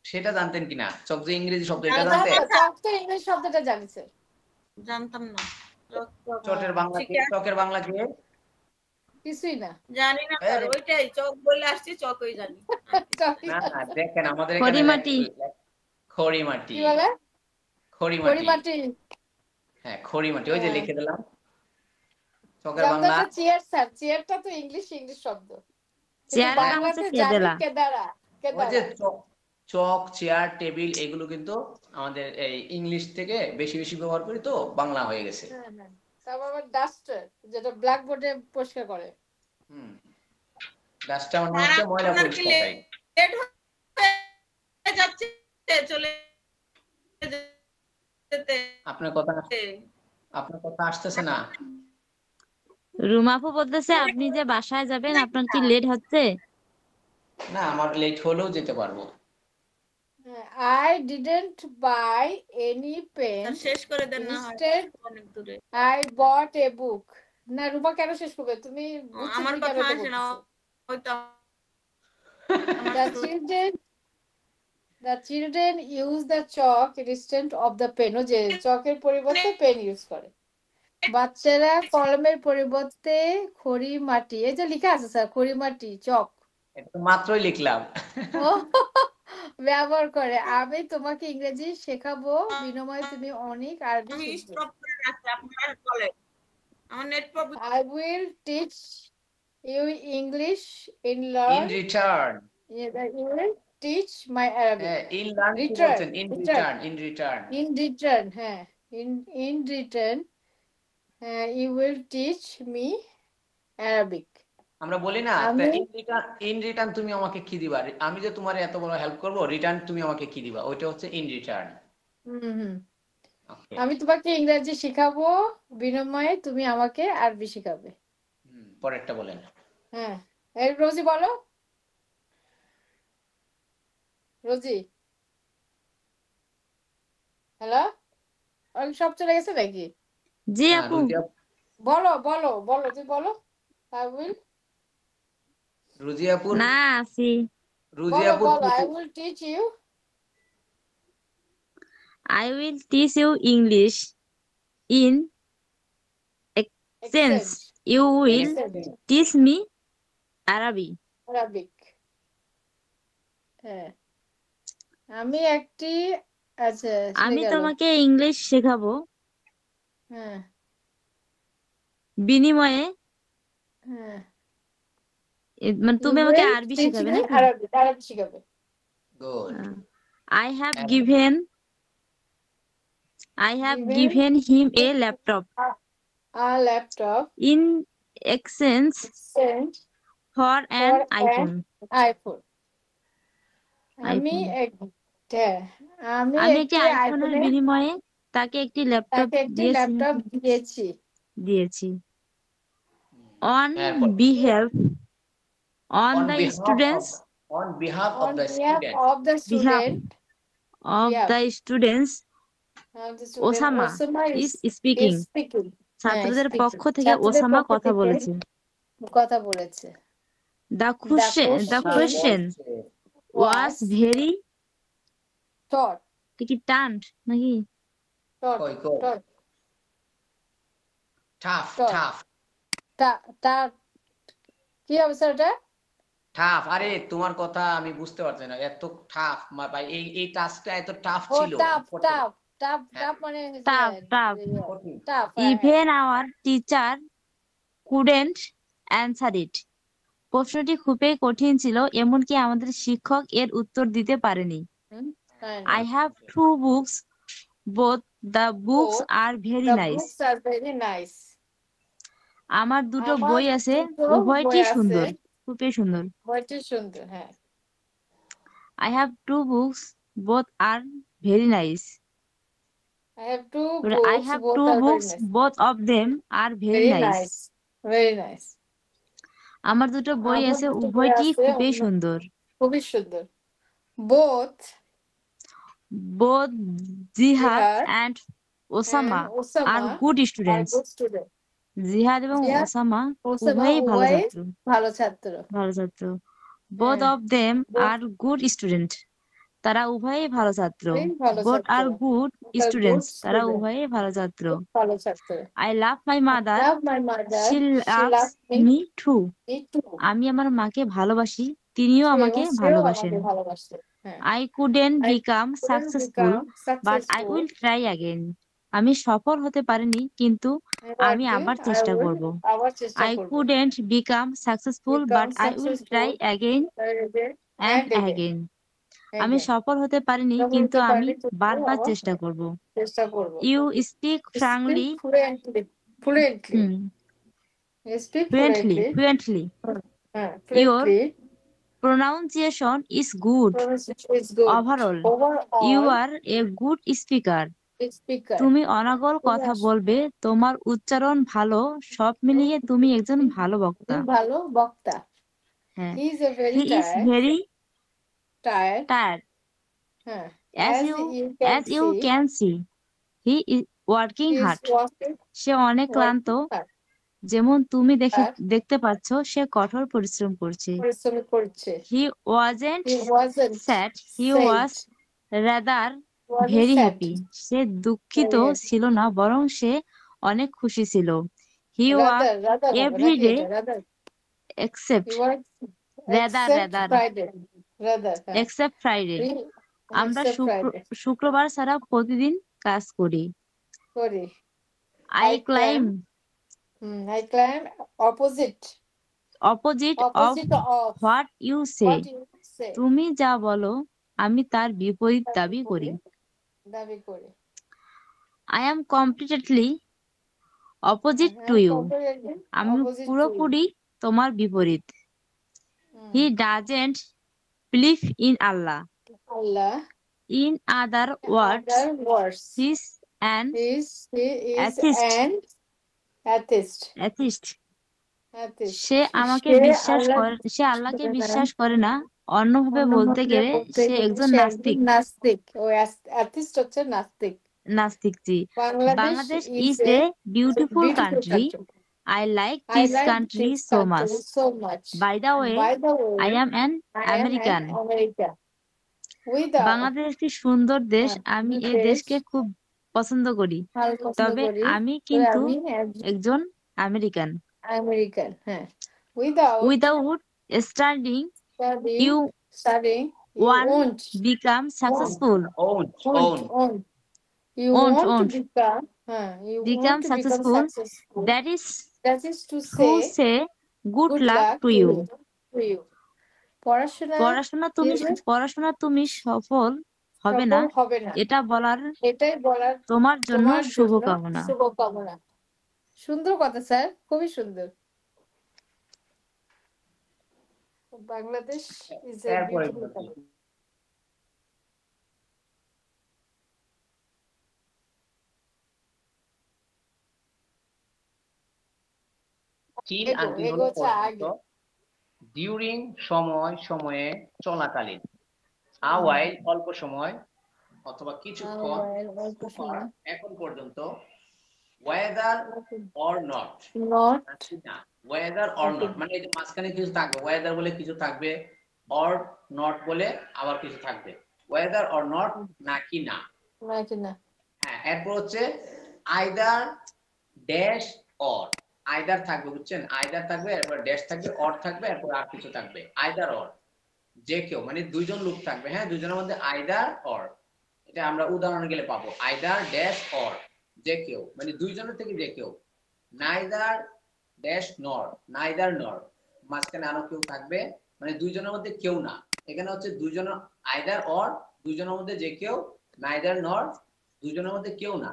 সেটা জানতেন কিনা? চক যে ইংরেজি শব্দ, এটা জানতেন? চক তো ইংলিশ শব্দটা জানি স্যার। জানতাম না। চকের বাংলা কি? কিছুই না, জানি না স্যার, ওইটাই চক বলে আসছি, চকই জানি। না না, দেখেন আমাদের এখানে খড়িমাটি। খড়িমাটি। কি বলে? খড়িমাটি। হ্যাঁ, খড়িমাটি, ওই যে লিখে দিলাম। চকের বাংলা চেয়ার স্যার, চেয়ারটা তো ইংলিশ শব্দ। চেয়ার বাংলাতে জানি কেদারা। ওই যে চক, চেয়ার, টেবিল, এগুলো কিন্তু আমাদের এই ইংলিশ থেকে বেশি বেশি ব্যবহার করি, তো বাংলা হয়ে গেছে। তারপর আবার ডাস্টার, যেটা ব্ল্যাকবোর্ডে পরিষ্কার করে। ডাস্টার মানে হচ্ছে ময়লা পরিষ্কারকারী। লেট হয়ে যাচ্ছে, চলে যেতে। আপনার কথা আসতেছে না। রুমাফু বলতেছে আপনি যে বাসায় যাবেন, আপনার কি লেট হচ্ছে? না, আমার লেট হলেও যেতে পারবো। I didn't buy any pen. শেষ করে দেন না, Instead, অনেক দূরে। I bought a book. না রুমা, কেন শেষ করবে তুমি? আমার কথা আসে না, হয়তো The children use the chalk instead of the pen. যে চকের পরিবর্তে পেন ইউজ করে। বাচ্চারা কলমের পরিবর্তে খড়ি মাটি, এই যে লেখা আছে স্যার, খড়ি মাটি, চক, এটা মাত্রই লিখলাম, ব্যবহার করে। আমি তোমাকে ইংরেজি শেখাবো, বিনিময়ে তুমি অনেক আরবি শিখবে। I will teach you English in return. You will teach my Arabic. In return. হ্যাঁ, in return you will teach me Arabic. আমরা বলি না, ইন রিটার্ন তুমি আমাকে কি দিবা? আমি যে তোমার এত বড় হেল্প করব, রিটার্ন তুমি আমাকে কি দিবা? ওইটা হচ্ছে ইন রিটার্ন। আমি তোমাকে ইংরেজি শেখাবো, বিনিময়ে তুমি আমাকে আরবি শেখাবে। পরেরটা বলেন। হ্যাঁ, এই রোজি বলো। রোজি, হ্যালো, সব চলে গেছে নাকি? জি আপু, বলো তুই বলো। I will রুজি আপু না আছি। রুজি আপু I will teach you English in exchange you will teach me Arabic. হ্যাঁ, আমি একটি, আচ্ছা, আমি তোমাকে ইংলিশ শেখাবো, হ্যাঁ, বিনিময়ে হ্যাঁ, মানে তুমি আমাকে আরবি শেখাবে না? আরবি শেখাবে। Good. I have given him a laptop in exchange for an iPhone. আমি একটি আইফোনের বিনিময়ে তাকে একটি ল্যাপটপ দিয়েছি। On behalf of the students Osama is speaking. ছাত্রদের পক্ষ থেকে ওসামা কথা বলেছে। The question was very turned নাকি? tough. টা কি হবে স্যার এটা? টাফ, আরে তোমার কথা আমি বুঝতে পারছি না, এত টাফ ভাই, এই টাস্কটা এত টাফ ও ছিল, টাফ কঠিন। টাফ টাফ হ্যাঁ, টাফ মানে টাফ টাফ কঠিন। Tough. Even our teacher couldn't answer it. প্রশ্নটি খুবই কঠিন ছিল, এমনকি আমাদের শিক্ষক এর উত্তর দিতে পারেনি। I have two books. Both the books are very The nice. books are very nice. আমার দুটো আমার বই আছে, দুটো উভয়টি বই আছে, সুন্দর, খুবই সুন্দর। বইটি সুন্দর। হ্যাঁ, I have two books. Both are very nice. I have two I books, have both two are very books. nice. Both of them are very Very nice. nice, very nice. আমার দুটো বই আমার আছে, দুটো বই উভয়টি আছে, খুবই সুন্দর। খুবই সুন্দর। Both Both Jihad Jihad and Osama and Osama are good are students. good students. জিহাদ এবং Jihad, ওসামা Osama উভয়ই ভালো উভয়ই ছাত্র, ভালো ছাত্র। ভালো ছাত্র। Both হ্যাঁ, of them both are good student. তারা উভয়ই ভালো ছাত্র। ভালো Both ছাত্র। are good Both are good students. তারা students. উভয়ই ভালো ছাত্র। ভালো ছাত্র। I love my I mother. love my mother. She She loves loves me too. me too. আমি আমার মাকে ভালোবাসি, তিনিও আমাকে সেও ভালোবাসেন। আমাকে ভালোবাসে। হ্যাঁ, I couldn't I become couldn't successful, become but I successful, will try again. আমি সফল হতে পারিনি, কিন্তু আমি but আবার I চেষ্টা will করব। আবার চেষ্টা I করব। couldn't become successful, but Become I will try successful again and and again. আমি again. সফল হতে পারিনি, সফল কিন্তু হতে আমি পারিনি, কিন্তু বারবার আবার চেষ্টা করব। চেষ্টা করব। You speak frankly. Speak fluently. Fluently. Hmm, Speak fluently, fluently. fluently. হ্যাঁ, Your fluently. pronunciation is good. Pronunciation is good. Overall, you Overall, are a good speaker. speaker. তুমি অনর্গল কথা বলবে, তোমার উচ্চারণ ভালো, সব মিলিয়ে তুমি একজন ভালো বক্তা। তুমি ভালো বক্তা। হ্যাঁ, He is a very he is very tired. tired. হ্যাঁ, As you can see, he is working he is hard. working সে অনেক ক্লান্ত, hard. যেমন তুমি hard. দেখতে পাচ্ছ, সে কঠোর পরিশ্রম করছে। পরিশ্রম করছে। He wasn't He wasn't sad, he sad. was rather Wasn't very sad. happy. সে দুঃখিত Very happy. ছিল না, বরং সে অনেক খুশি ছিল। He worked Rather হবে every নাকি day এটা? Rather. except He works rather Friday. Rather. হ্যাঁ। except Friday. আমরা Except Friday. শুক্রবার ছাড়া প্রতিদিন কাজ করি। করি। I climb I climb opposite opposite of of what you say. what you say. তুমি যা বলো আমি তার বিপরীত দাবি করি। দাবি করি। I am completely opposite to you. আমি পুরোপুরি তোমার বিপরীত। He doesn't believe in Allah. Allah. In other words, he is an atheist. Atheist. সে আমাকে বিশ্বাস করে, সে আল্লাহকে বিশ্বাস করে না। অন্যভাবে বলতে গেলে সে একজন নাস্তিক। নাস্তিক। ও অ্যাথিস্ট হচ্ছে নাস্তিক। নাস্তিক, জি। Bangladesh is a beautiful country. I like this country so much. By the way, I am an American. Bangladesh একটি সুন্দর দেশ, আমি এই দেশকে খুব পছন্দ করি, তবে আমি কিন্তু একজন আমেরিকান। হ্যাঁ। Without studying, you won't become successful. Become successful. That is to say good luck to you. পড়াশোনা তুমি সফল হবে না, এটাই বলার তোমার জন্য শুভকামনা। সুন্দর কথা স্যার, খুবই সুন্দর। Bangladesh is a beautiful country. till until হলো পর্যন্ত, during সময়ে চলাকালীন, a while অল্প সময় অথবা কিছুক্ষণ, এখন পর্যন্ত, whether or not whether or not মানে মাঝখানে কিছু থাকবে, whether বলে কিছু থাকবে, or not বলে আবার কিছু থাকবে। whether or not নাকি না, হ্যাঁ। এরপর হচ্ছে either dash or, আইদার থাকবে, বুঝছেন? আইদার থাকবে, এরপর ড্যাশ থাকবে, অর থাকবে, এরপর আর কিছু থাকবে। আইদার অর, যে কেউ, মানে দুইজন লোক থাকবে, হ্যাঁ, দুজনের মধ্যে আইদার অর। এটা আমরা উদাহরণে গেলে পাবো, আইদার ড্যাশ অর, যে কেউ, মানে দুইজনের থেকে যে কেউ। নাইদার ড্যাশ নর, নাইদার নর, মাঝখানে আরো কেউ থাকবে, মানে দুইজনের মধ্যে কেউ না। এখানে হচ্ছে দুইজনের, আইদার অর, দুইজনের মধ্যে যে কেউ, নাইদার নর, দুইজনের মধ্যে কেউ না।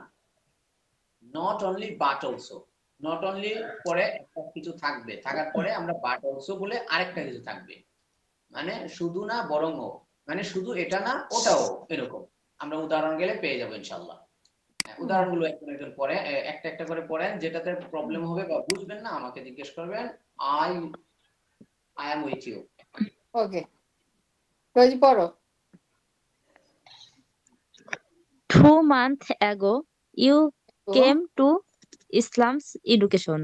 Not only but also, not only পরে একটা কিছু থাকবে, থাকার পরে আমরা বাট অলসো বলে আরেকটা কিছু থাকবে, মানে শুধু না বরংও, মানে শুধু এটা না ওটাও, এরকম আমরা উদাহরণ গেলে পেয়ে যাবো ইনশাআল্লাহ। উদাহরণগুলো একটু পরে একটা একটা করে পড়েন, যেটাতে প্রবলেম হবে বা বুঝবেন না আমাকে জিজ্ঞেস করবেন। I am with you. Okay, Rosy পড়ো। 2 months ago you came to Islam's education.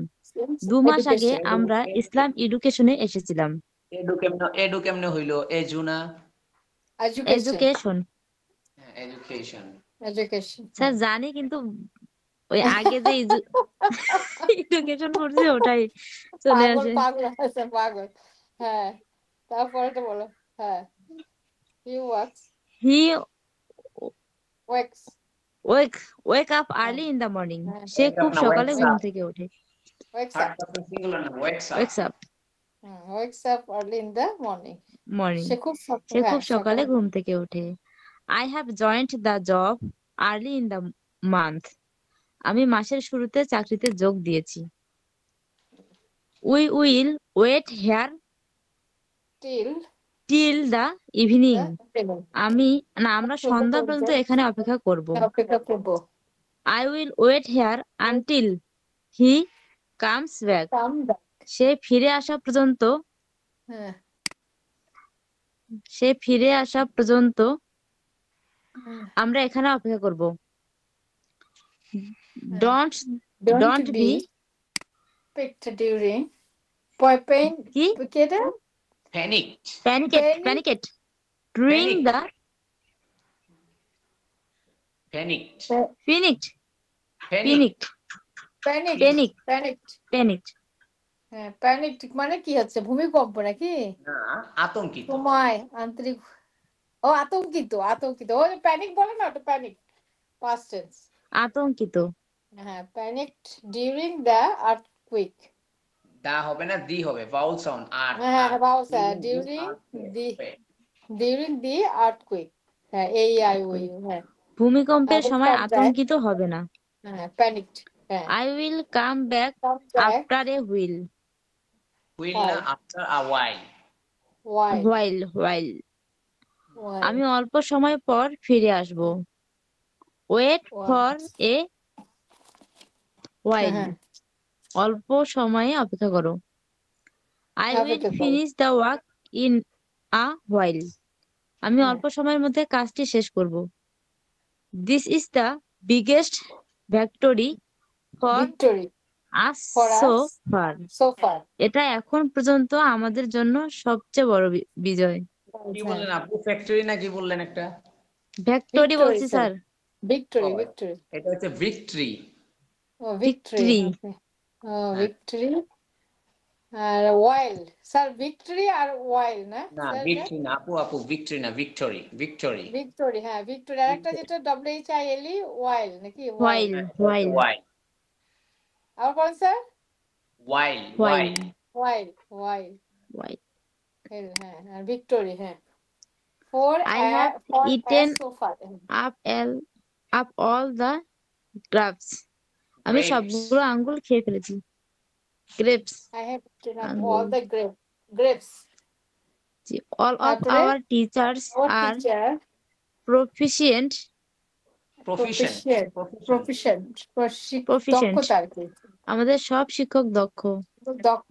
2 মাস আগে আমরা ইসলাম এডুকেশনে এসেছিলাম। এডু কেমনে হইলো? এজুনা, এডুকেশন। এডুকেশন, এডুকেশন স্যার জানি, কিন্তু ওই আগে যে এডুকেশন পড়ছি ওটাই চলে আসে। পাগল আছে, পাগল। হ্যাঁ, তারপরে তো বলো। হ্যাঁ, he wake up early in the morning. সে খুব সকালে ঘুম থেকে ওঠে। wakes up early in the morning. morning. সে খুব সকালে ঘুম থেকে ওঠে। I have joined the job early in the month. আমি মাসের শুরুতে চাকরিতে যোগ দিয়েছি। We will wait here till the evening. আমরা সন্ধ্যা পর্যন্ত এখানে অপেক্ষা করব। I will wait here until he comes back. সে ফিরে আসা পর্যন্ত আমরা এখানে অপেক্ষা করব। Don't be picked during panicked during the panicked মানে কি হচ্ছে? ভূমিকম্প নাকি? না, আতঙ্কিত। সময় আন্তরিক, ও আতঙ্কিত, ও প্যানিক বলে না, ওটা প্যানিক পাস্ট টেন্স। আতঙ্কিত। হ্যাঁ, panicked during the earthquake. দা হবে না, দি হবে, ভাউল সাউন্ড। আর হ্যাঁ, vowel sound, during the earthquake. হ্যাঁ, এই আই ও ইউ। হ্যাঁ, ভূমিকম্পের সময় আতঙ্কিত হবে না। হ্যাঁ, panicked। হ্যাঁ, I will come back after a while. না, after a while। while আমি অল্প সময় পর ফিরে আসব। Wait for a while, অল্প সময়ে অপেক্ষা করো। I will finish the work in a while, আমি অল্প সময়ের মধ্যে কাজটি শেষ করব। This is the biggest victory for us so far. এটা এখন পর্যন্ত আমাদের জন্য সবচেয়ে বড় বিজয়। কি বললেন আপু? ফ্যাক্টরি না কি বললেন একটা? ভিক্টোরি বলছি স্যার। ভিক্টোরি এটা হচ্ছে ভিক্টরি। ভিক্টরি আর ওয়াইল। স্যার ভিক্টরি আর ওয়াইল না? না, ভিক্টরি না আপু, ভিক্টরি না, ভিক্টরি। হ্যাঁ, ভিক্টরি। আর একটা যেটা WHILE, ওয়াইল নাকি? ওয়াইল। আর কোন স্যার? ওয়াইল। হ্যাঁ, আর ভিক্টরি। হ্যাঁ, for I have eaten so far. up all the grapes. আমি সবগুলো আঙ্গুর খেয়ে ফেলেছি। grapes. I have eaten up all the grapes. All of our teachers are proficient. আমাদের সব শিক্ষক দক্ষ।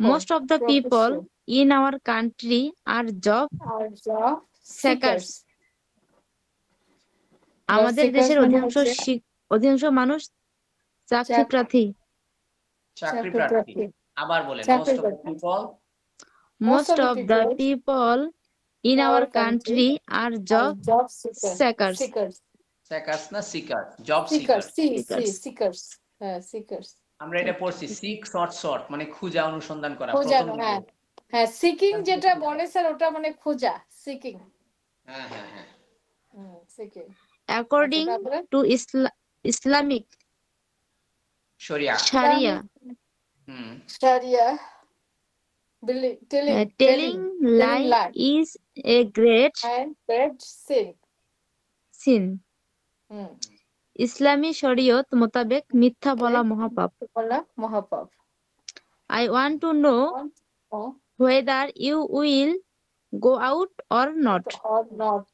Most of the people in our country are job seekers. আমাদের দেশের অধিকাংশ মানুষ চাকরি প্রার্থী। আবার বলেন, most of the people in our country are job seekers. না, seekers, job seekers. Seekers. আমরা এটা পড়ছি সিক শর্ট মানে খোঁজা অনুসন্ধান করা প্রথম খোঁজানো, হ্যাঁ দিকে। হ্যাঁ, সিকিং যেটা বলে স্যার ওটা মানে খোঁজা, সিকিং। হ্যাঁ হ্যাঁ হ্যাঁ সিকিং। According to Islamic শরিয়া। Sharia, Sharia, telling lie lie is a great and bad sin. sin. হুম, ইসলামী শরীয়ত মোতাবেক মিথ্যা বলা মহাপাপ। বলা মহাপাপ। I want to know Oh, whether you will go out or not. or not.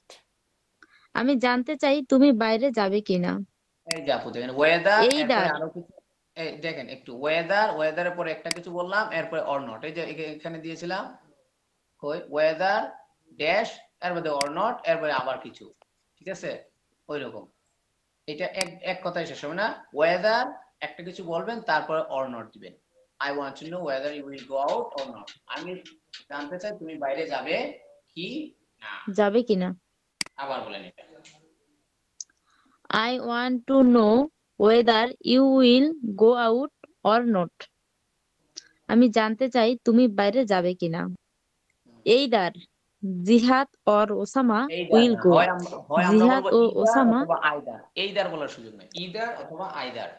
আমি জানতে চাই তুমি বাইরে যাবে কিনা। এই যে আপু দেখেন ওয়েদার, এরপরে Either, আরো কিছু, এই দেখেন একটু ওয়েদারের পরে একটা কিছু বললাম, এরপরে অর নট। এই যে এখানে দিয়েছিলাম ওয়েদার ড্যাশ, এর মধ্যে অর নট, এরপরে আবার কিছু, ঠিক আছে ওই রকম। এটা এক কথায় শেষ হবে না, ওয়েদার একটা কিছু বলবেন তারপরে অর নট দিবেন। I want to know whether you will go out or not, আমি জানতে চাই তুমি বাইরে যাবে কি না। যাবে কিনা। আবার বলেন এটা। I want to know whether you will go out or not. আমি জানতে চাই তুমি বাইরে যাবে কিনা। Either জিহাদ or ওসামা will go. হয় আমরা জিহাদ বলবো ও ইদার ওসামা, অথবা আইদার। এইদার বলার সুযোগ নেই, ইদার অথবা either.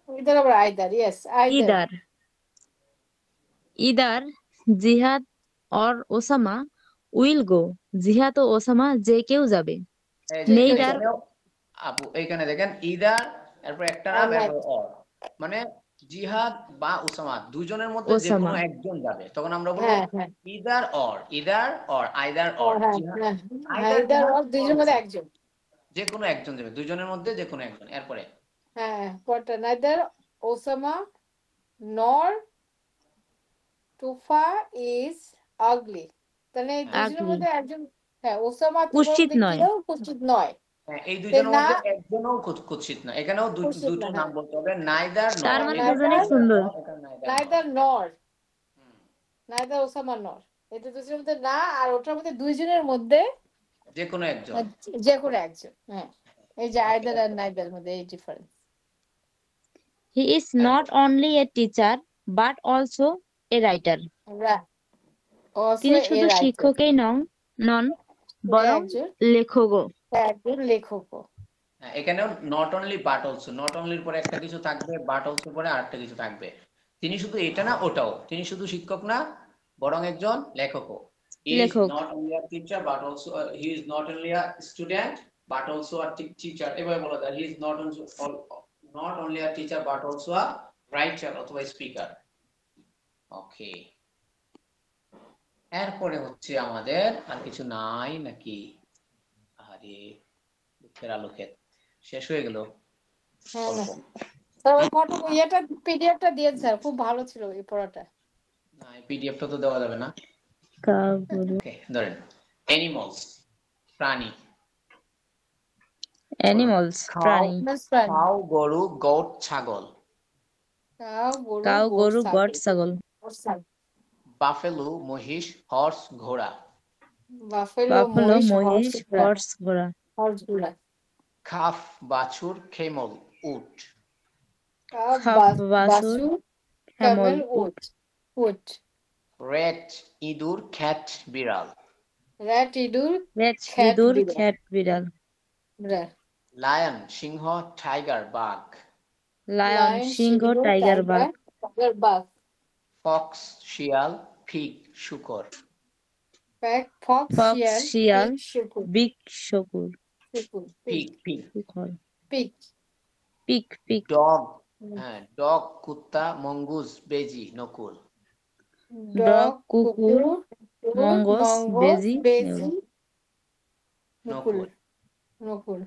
Either or either, yes, either. either জিহাদ or ওসামা will go. জিহাদ ও ওসামা যে কেউ যাবে। এই যে Neither, এখানেও আপু এইখানে দেখেন ইদার, এরপর একটা নাম, এরপর অর, মানে জিহাদ বা উসামা দুজনের মধ্যে যে কোনো ওসামা। একজন যাবে, তখন আমরা বলবো হ্যাঁ হ্যাঁ, ইদার অর আইদার অর। হ্যাঁ either or, দুইজনের মধ্যে একজন। যে কোনো একজন যাবে, দুজনের মধ্যে যে কোনো একজন। এরপরে হ্যাঁ, কোনটা, neither Osama nor Tufa is ugly, তাহলে এই দুজনের Ugly, মধ্যে একজন, হ্যাঁ ওসামা কুৎসিত নয়। কুৎসিত নয়। হ্যাঁ, এই দুজনের না, মধ্যে একজনও কুৎসিত না, এখানেও কুৎসিত দুটো না, নাম বলতে হবে, নাইদার তার নর। মানে Neither, দুজনেই সুন্দর। neither nor, neither Osama nor, এটা দুজনের মধ্যে না, আর ওটার মধ্যে দুইজনের মধ্যে যে কোনো একজন। যে কোনো একজন। হ্যাঁ, এই যে either আর neither মধ্যে এই difference. He is not only a teacher but also a writer. তিনি শুধু শিক্ষকই নন বরং লেখকও। একজন লেখকও। হ্যাঁ, এখানেও not only but also, not অনলির পরে একটা কিছু থাকবে, বাট অলসো পরে আরেকটা কিছু থাকবে। তিনি শুধু এটা না ওটাও, তিনি শুধু শিক্ষক না বরং একজন লেখকও। He is not only a teacher but also he is not only a student but also a teacher, এভাবে বলা যায়। He is not only a teacher but also a writer অথবা স্পিকার। ওকে, এরপরে হচ্ছে আমাদের আর কিছু নাই নাকি? আরে দুঃখের আলোকে শেষ হয়ে গেল। হ্যাঁ, স্যার ওই ফটো ইয়েটা পিডিএফটা দিয়েন স্যার, খুব ভালো ছিল এই পড়াটা। না, এই পিডিএফটা তো দেওয়া যাবে না। ওকে, ধরেন অ্যানিমালস, প্রাণী। অ্যানিমালস, প্রাণী। কাউ, গরু, গোট, ছাগল। কাউ, গরু, গোট, ছাগল। বাফেলো, মহিষ, হর্স, ঘোড়া। বাফেলো, মহিষ, হর্স, ঘোড়া। খাফ, বাছুর, খেমল, উট। বাছুর, ক্যামেল, উট। রেট, ইঁদুর, খ্যাট, বিড়াল। র্যাট, ইঁদুর, খ্যাট, বিড়াল। লায়ন, সিংহ, টাইগার, বাঘ। লায়ন, সিংহ, টাইগার, বাঘ। ফক্স, শিয়াল, পিগ, শূকর। ফক্স, শিয়াল, বিগ, শূকর। পিগ। ডগ, কুত্তা, মঙ্গুস, বেজি, নকুল। ডগ, কুকুর, মঙ্গস, বেজি, নকুল।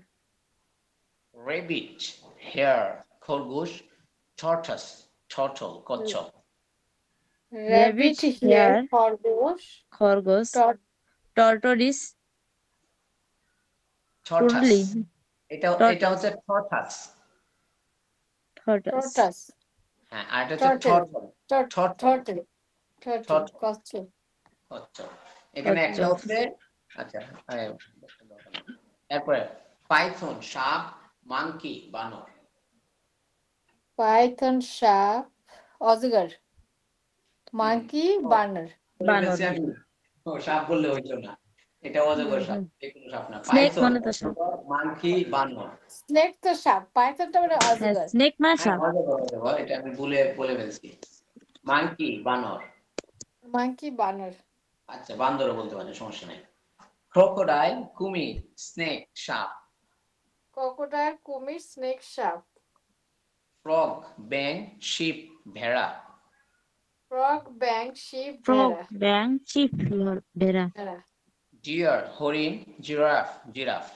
রেবিট, হেয়ার, খরগোশ, টর্টস, টার্টল, কচ্ছপ। র্যাবিট, হেয়ার, খরগোশ, টর্টোইস, টর্টস। এটা হচ্ছে টর্টস। হ্যাঁ, আর এটা হচ্ছে কচ্ছপ। এখানে একটা হচ্ছে, আচ্ছা এরপরে পাইথন, সাপ, মাংকি, বানর। পাইথন, সাপ, অজগর, মাঙ্কি, বানর। বলে ফেলছি আমি। ও, সাপ বললে হইতো না, এটা অজগর সাপ, এগুলো সাপ না। স্নেক পাইথন, মানে তো সাপ। মাংকি, বানর। স্নেক তো সাপ, পাইথনটা মানে হ্যাঁ, অজগর। স্নেক মানে হ্যাঁ, সাপ। অজগর, এটা আমি বলে ফেলছি। মাংকি, বানর। মাঙ্কি, বানর। আচ্ছা, বান্দরও বলতে পারেন, সমস্যা নেই। ক্রোকোডাইল, কুমির, স্নেক, সাপ। ক্রোকোডাইল, কুমির, স্নেক, সাপ। ফ্রগ, ব্যাং, শিপ, ভেড়া। ফ্রগ, ব্যাং, শিপ, ফ্রগ, ভেড়া। ব্যাং, চিপ, ভেড়া। ভেড়া। ডিয়ার, হরিণ, জিরাফ, জিরাফ।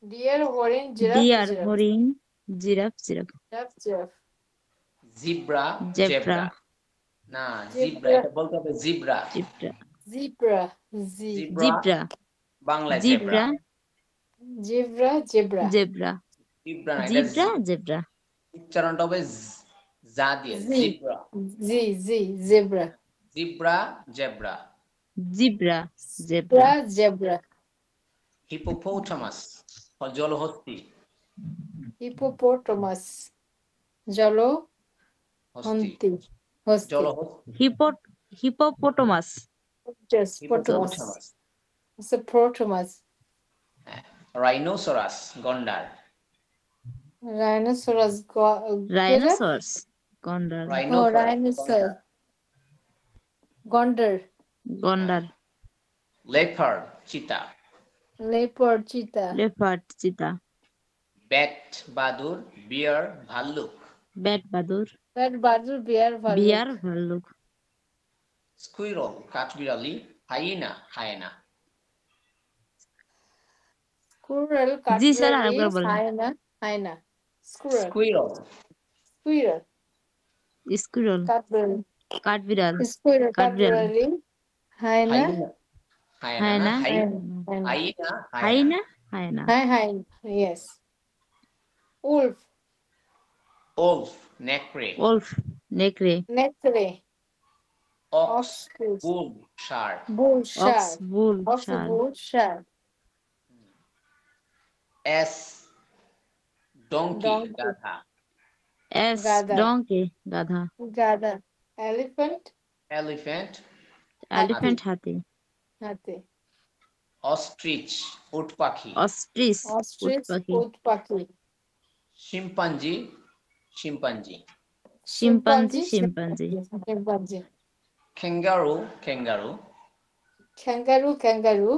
ডিয়ার, হরিণ, জিরাফ, ডিয়ার, জিরাফ। হরিণ, giraffe, giraffe. Giraffe, giraffe. Zebra, zebra, zebra. না, জিব্রা, জিব্রা, এটা বলতে হবে zebra. Zebra, zebra, zebra, zebra, বাংলায় zebra. Zebra, zebra, zebra. Zebra, zebra না, এটা জিব্রা, জেব্রা। উচ্চারণটা হবে যা দিয়ে, জি, zebra. G, zebra. Zebra, zebra. Zebra, zebra. Zebra. হিপোপোটামাস, জলহস্তি। হিপোপোটামাস, Hasti, Hasti. জলহস্তি। হিপোপোটামাস, Potamus. হিপোপোটামাস। It's a protomus. Rhinoceros, গন্ডার। Rhinoceros. রাইনোসরস, গন্ডার, Oh, rhinoceros. Gondar. গন্ডার, লেপার্ড, চিতা। Leopard, cheetah. লেপার্ড, চিতা। ব্যাট, বাদুর, বিয়ার, ভাল্লুক। ব্যাট, বাদুর, Red badger, bear, ভাল্লুক। বিয়ার, ভাল্লুক। স্কুইরল, কাঠবিড়ালি, হাইনা, হায়না। Squirrel, জি স্যার, কাঠবিড়ালি, আরেকবার বলেন। hyena. Squirrel. স্কুইরল, Squirrel, স্কুইরল, কাঠবিড়ালি। কাঠবিড়াল, Squirrel, কাঠবিড়াল। কাঠবিড়ালি, hyena. Hyena, hyena না, hyena, Hyena. Hyena, hyena, hyena. Hyena. Yes. Wolf, wolf, নেকড়ে। ওলফ, নেকড়ে। nectary. অক্স, Ox, বুল, ষাঁড়। bull, ox, shark. Bull, Ox, ষাঁড়। bull, shark. Ass, donkey, Donkey. গাধা। Ass, গাধা। Donkey, গাধা। Gada. Elephant, elephant, elephant, হাতি। হাতি। অস্ট্রিচ, উট পাখি। অস্ট্রিচ, উট Ostrich, পাখি। উট পাখি। Chimpanzee, chimpanzee. Chimpanzee, chimpanzee. Chimpanzee. Kangaroo, kangaroo. Kangaroo, kangaroo.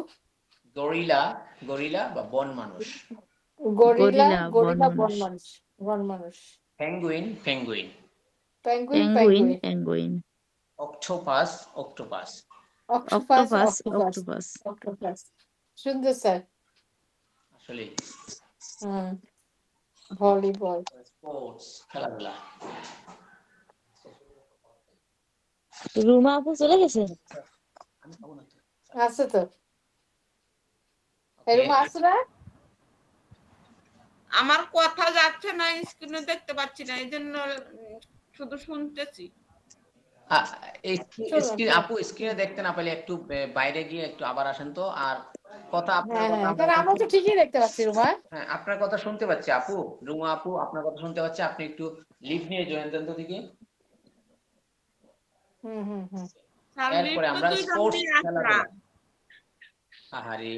Gorilla, gorilla বা বন মানুষ। গরিলা, গরিলা, গরিলা, বন বন মানুষ। মানুষ। বন মানুষ। Penguin, penguin. Penguin, penguin, penguin. Penguin. Octopus, octopus. Octopus, octopus, octopus. Octopus. Octopus. সুন্দর স্যার। আসলে ভলিবল। স্পোর্টস, খেলাধুলা। রুমা আপু চলে গেছে? আমি খাবো না তো। আছে তো। Okay. এরকম আছে না? আমার কথা যাচ্ছে না, স্ক্রিনে দেখতে পাচ্ছি না, এই জন্য শুধু শুনতেছি। আপু স্ক্রিনে দেখতে না পেলে একটু বাইরে গিয়ে একটু আবার আসেন তো। আর কথা আপনার কথা হ্যাঁ, আমরা তো ঠিকই দেখতে পাচ্ছি রুমা। হ্যাঁ, আপনার কথা শুনতে পাচ্ছি আপু। রুমা আপু, আপনার কথা শুনতে পাচ্ছি। আপনি একটু লিভ নিয়ে জয়েন দেন তো দেখি। এরপরে আমরা স্পোর্টস, খেলাধুলা। আহারে,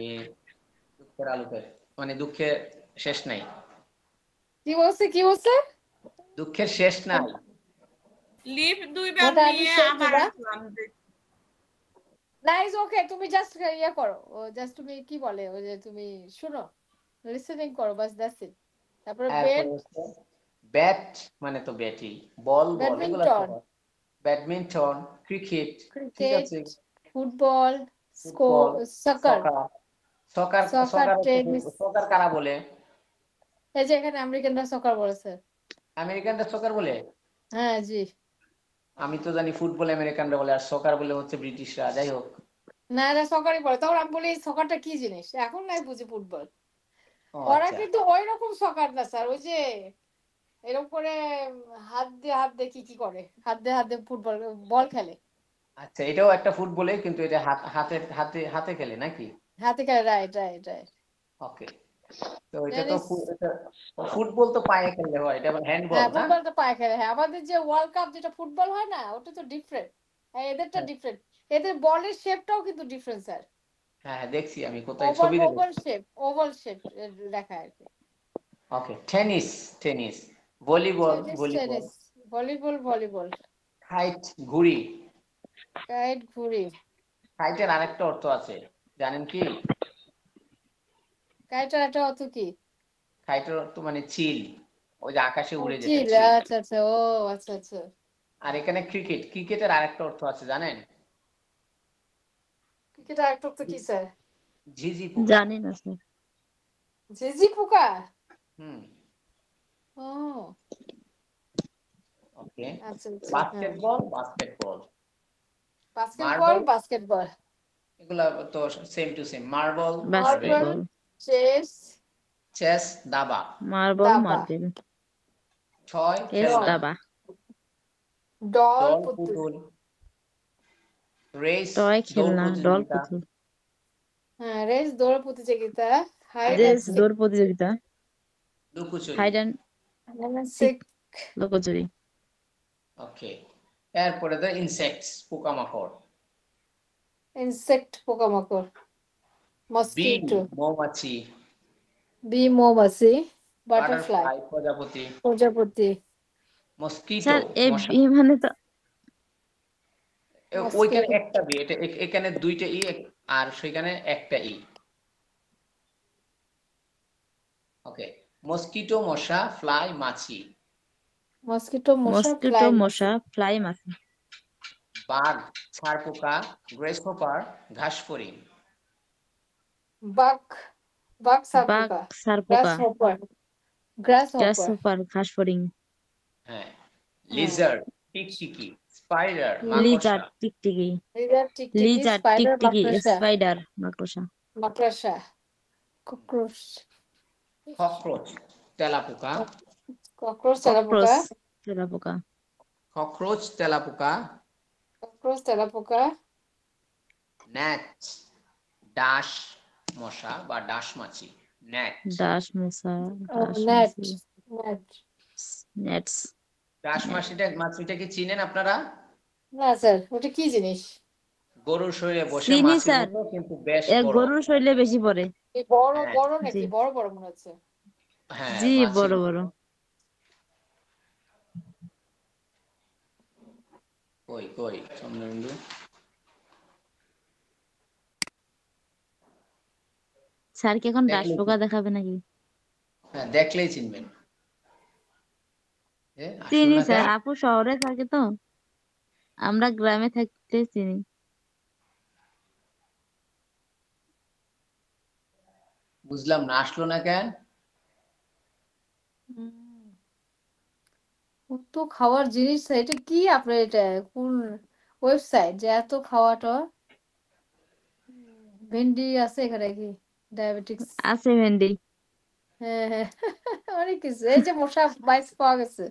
দুঃখের আলোকের, মানে দুঃখের শেষ নাই। কি বলছে? দুঃখের শেষ নাই। লিভ দুইবার নিয়ে আবার আসলাম। না, ইজ ওকে, তুমি জাস্ট ইয়া করো। ও জাস্ট তুমি কি বলে, ওই যে তুমি শুনো, লিসেনিং করো, বাস দ্যাটস ইট। তারপরে ব্যাট মানে তো ব্যাটি, বল এগুলো তো। ব্যাডমিন্টন, ব্যাডমিন্টন, ক্রিকেট, ঠিক আছে, ফুটবল, সকার, টেনিস। সকার কারা বলে? এই যে এখানে আমেরিকানরা সকার বলেছে। আমেরিকানরা সকার বলে? হ্যাঁ জি। আমি তো জানি ফুটবল আমেরিকানরা বলে, আর সকার বলে হচ্ছে ব্রিটিশরা। যাই হোক, না, এরা সকারই বলে। তখন আমি বলি সকারটা কি জিনিস, এখন নাই বুঝি ফুটবল। ওরা কিন্তু ওই রকম সকার না স্যার, ওই যে এরকম করে হাত দিয়ে কি করে, হাত দিয়ে ফুটবল বল খেলে। আচ্ছা, এটাও একটা ফুটবলে, কিন্তু এটা হাতে খেলে নাকি? হাতে খেলে, রাইট। ওকে, তো এটা তো টেনিস। ফুটবল তো পায়ে খেললে হয়, এটা আবার হ্যান্ডবল হ্যাঁ, না? ফুটবলটা পায়ে খেলে। হ্যাঁ, আমাদের যে ওয়ার্ল্ড কাপ যেটা ফুটবল হয় না, ওটা তো ডিফারেন্ট। হ্যাঁ, এদেরটা হ্যাঁ ডিফারেন্ট। এদের বলের শেপটাও কিন্তু ডিফারেন্ট স্যার। হ্যাঁ হ্যাঁ, দেখছি আমি কোথায় ওভাল ছবিতে ওভাল দেখছি। শেপ, ওভাল শেপ দেখায় আর কি। Okay, tennis, tennis, volleyball, tennis, volleyball, tennis, volleyball, volleyball, kite, ঘুড়ি। কাইট, ঘুড়ি। কাইটের আরেকটা অর্থ আছে, জানেন কি? কাইটার একটা অর্থ কি? কাইটের অর্থ মানে চিল, ওই যে আকাশে ও উড়ে যেটা চিল, চিল। আচ্ছা আচ্ছা, ও আচ্ছা আচ্ছা। আর এখানে ক্রিকেট, ক্রিকেটের আরেকটা অর্থ আছে জানেন? ক্রিকেটার একটা অর্থ কি স্যার? ঝিঝি পোকা। জানি না স্যার। ঝিঝি পোকা। হুম, ও ওকে। আচ্ছা আচ্ছা, হ্যাঁ। Basketball, basketball, basketball, marble, basketball, এগুলা তো same to same. Marble, marble, marble, basketball, chess, chess, দাবা, মার্বল, দাবা, মার্বেল, ছয়, চেস, ডল, খেলনা, দাবা, ডল, দল, পুতুল। পুতুল, রেস, টয়, দৌড় খেলনা, ডল, প্রতিযোগিতা, পুতুল, হ্যাঁ, রেস, দৌড় প্রতিযোগিতা, হাইড আর অ্যান্ড রেস, সিক, দৌড় প্রতিযোগিতা, লুকোচুরি। Hide and hide and seek, seek, লুকোচুরি। ওকে, এরপরে তো ইনসেক্টস, পোকামাকড়। ইনসেক্ট, পোকামাকড়, বি, মসকিটো, মৌমাছি, বি, মৌমাছি, বাটারফ্লাই, বাটারফ্লাই, প্রজাপতি, প্রজাপতি, মস্কিটো, স্যার এ মশা। বি মানে তো ওইখানে মসকিটো। একটা বি, এটা এখানে দুইটা ই, আর সেখানে একটা ই। ওকে, মস্কিটো, মশা, ফ্লাই, মাছি, মসকিটো, মশা, মস্কিটো, ফ্লাই, মাছি, মশা, ফ্লাই, মাছি, বাঘ, ছারপোকা, গ্রেসহপার, ঘাসফড়িং, বাক, বাক, বাঘ, সারপোকা, গ্রাস সারপোকা, হপার, গ্রাস হপার, গ্রাসহপার, ঘাসফড়িং, হ্যাঁ, হ্যাঁ, লিজার্ড, টিকটিকি, স্পাইডার, মাকড়সা, লিজার্ড, টিকটিকি, লিজার, টিকটিকি, লিজার্ড, স্পাইডার, টিকটিকি, মাকড়সা, স্পাইডার, মাকড়সা, মাকড়সা, ককরোচ, ককরোচ, তেলাপোকা, ককরোচ, তেলাপোকা, ককরোচ, তেলাপোকা, ককরোচ, তেলাপোকা, ককরোচ, তেলাপোকা, ন্যাচ, ডাঁশ মশা বা ডাঁশ মাছি, ন্যাচ। ডাস মশা, ও ডাস নেট, মাছি, নেট। নেটস, ডাঁশ মাছিটা কি চিনেন আপনারা? না স্যার, ওটা কি জিনিস? গরুর শরীরে বসে চিনি মাছির স্যার, মতো, কিন্তু বেশ এ বড়। গরুর শরীরে বেশি পড়ে। এই বড় হ্যাঁ বড় জি, নাকি? বড় বড় মনে হচ্ছে। হ্যাঁ, জি, মাছির বড় মতো। বড়। কই কই চন্দ্রবিন্দু, স্যার কি এখন ডাস দেখলেই পোকা দেখাবে নাকি? হ্যাঁ, দেখলেই চিনবেন। আসলো চিনি না স্যার, কেন? আপু শহরে থাকে তো, আমরা গ্রামে থাকতে চিনি। বুঝলাম না, আসলো না কেন? কত খাওয়ার জিনিস, এটা কি আপনার? এটা কোন ওয়েবসাইট যে এত খাওয়াটা? ভেন্ডি আছে এখানে কি? ডায়াবেটিক্স। আছে ভেন্ডি। হ্যাঁ হ্যাঁ, অনেক কিছু। এই যে মশা বাইস পাওয়া গেছে।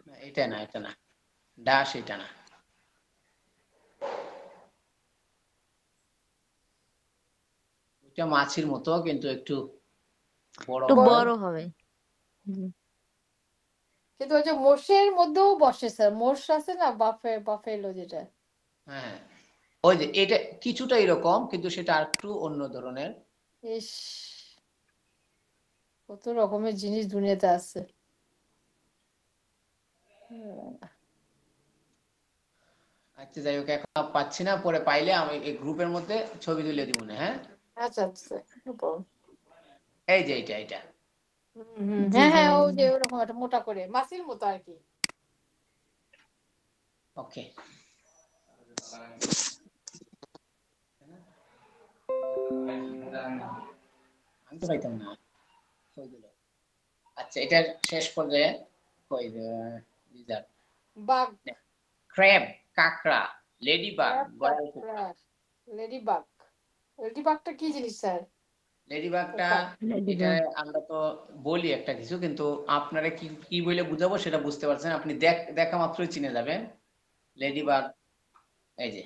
না, এটা না, এটা না, ডাস এটা না। এটা মাছির মতো, কিন্তু একটু বড় একটু হবে। বড় হবে। জি। কিন্তু ওই যে মোষের মধ্যেও বসে স্যার, মোষ আছে না, বাফেলো যেটা। হ্যাঁ, ওই যে এটা কিছুটা এরকম, কিন্তু সেটা আর একটু অন্য ধরনের। ইস, কত রকমের জিনিস দুনিয়াতে আছে। আচ্ছা, যাই হোক, এখন আর পাচ্ছি না, পরে পাইলে আমি এই গ্রুপের মধ্যে ছবি তুলে দিব না। হ্যাঁ, আচ্ছা আচ্ছা, no problem. এই যে এটা এটা। জি হ্যাঁ হ্যাঁ, স্যার। ওই যে ওরকম একটা মোটা করে মাছির মতো আর কি। ওকে, আমি তো পাইতাম না। কই দিল? আচ্ছা, এটার শেষ পর্যায়ে কই লিজার্ড, বাঘ, ক্র্যাব, কাঁকড়া, লেডিবাগ, গয়াল পোকা। লেডিবাগ। লেডিবাগটা কি জিনিস স্যার? লেডিবাগটা, পোকা। এটা লেডিবাগ। আমরা তো বলি একটা কিছু, কিন্তু আপনারা কি কি বলে বুঝাবো সেটা বুঝতে পারছেন। আপনি দেখা মাত্রই চিনে যাবেন লেডিবাগ। এই যে,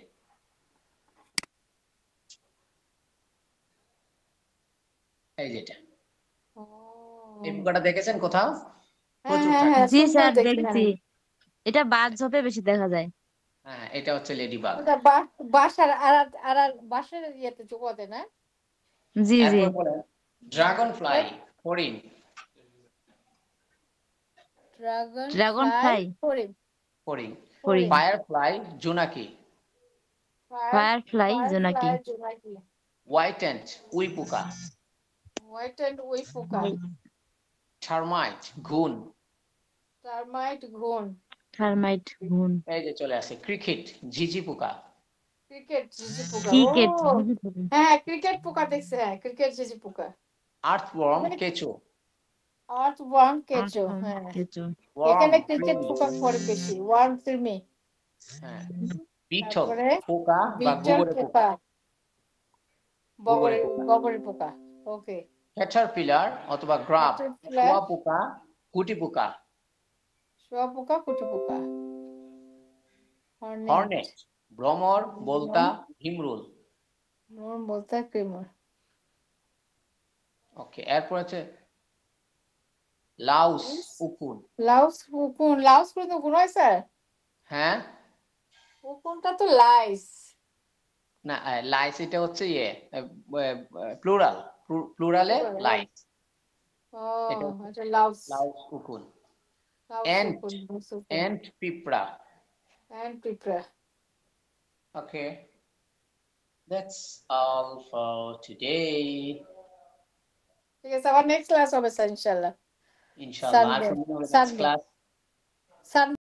এই যেটা এই পোকাটা দেখেছেন কোথাও? হ্যাঁ প্রচুর হ্যাঁ থাকে। হ্যাঁ জি সুন্দর স্যার দেখি, দেখেছি। হ্যাঁ। এটা বাজ ঝোপে বেশি দেখা যায়। হ্যাঁ, এটা হচ্ছে লেডিবাগ। ওটা বাসার আর বাসার ইয়েতে চুকাতে না? জি জি। এরপর বলেন ড্রাগন ফ্লাই, ফড়িং। ড্রাগন ড্রাগন ফ্লাই, ফ্লাই, ফড়িং, ফড়িং। ফড়িং। ফায়ার ফ্লাই, জোনাকি। ফায়ারফ্লাই, জোনাকি। জোনাকি। হোয়াইট অ্যান্ট, উই পোকা। হোয়াইট অ্যান্ড উই পোকা। টার্মাইট, ঘুন। টার্মাইট, ঘুন। টার্মাইট, ঘুন। এই যে চলে আসে ক্রিকেট, ঝিঝি পোকা। ক্রিকেট, ঝিঝি পোকা। ও ক্রিকেট, হ্যাঁ, ক্রিকেট পোকা দেখছে, হ্যাঁ, ক্রিকেট ঝিঝি পোকা। আর্থওয়ার্ম, কেঁচো। আর্থওয়ার্ম, কেঁচো, হ্যাঁ। কেঁচো। এখানে ওয়ার্ম, ক্রিকেট কৃমি। পোকা পড়ে বেশি, ওয়ার্ম, কৃমি। হ্যাঁ, বিটল, তারপরে পোকা বা বিটল গোবরে পোকা। পোকা, গোবরে পোকা। বগরে পোকা। ওকে। ক্যাটারপিলার অথবা গ্রাব, ক্যাটারপিলার, শোয়া পোকা, গুটি পোকা। শুঁয়াপোকা, কুটি পোকা। হর্নেট, ভ্রমর, বলতা, হিমরুল। বলতে ক্রিমর। ওকে, এরপর আছে লাউস, উকুন। লাউস, উকুন। লাউস করে তো উকুন হয় স্যার? হ্যাঁ, উকুনটা তো লাইস। না লাইস এটা হচ্ছে প্লুরাল, প্লুরালে লাইস। ও এটা আচ্ছা, লাউস। লাউস, উকুন। লাউস, এন্ট, উকুন, লাউস, উকুন। এন্ট, পিঁপড়া। And পিঁপড়া। Okay, that's all for today. ঠিক আছে, আবার নেক্সট ক্লাস হবে স্যার ইনশাআল্লাহ। Inshallah, Sunday. next Sunday. class. Sunday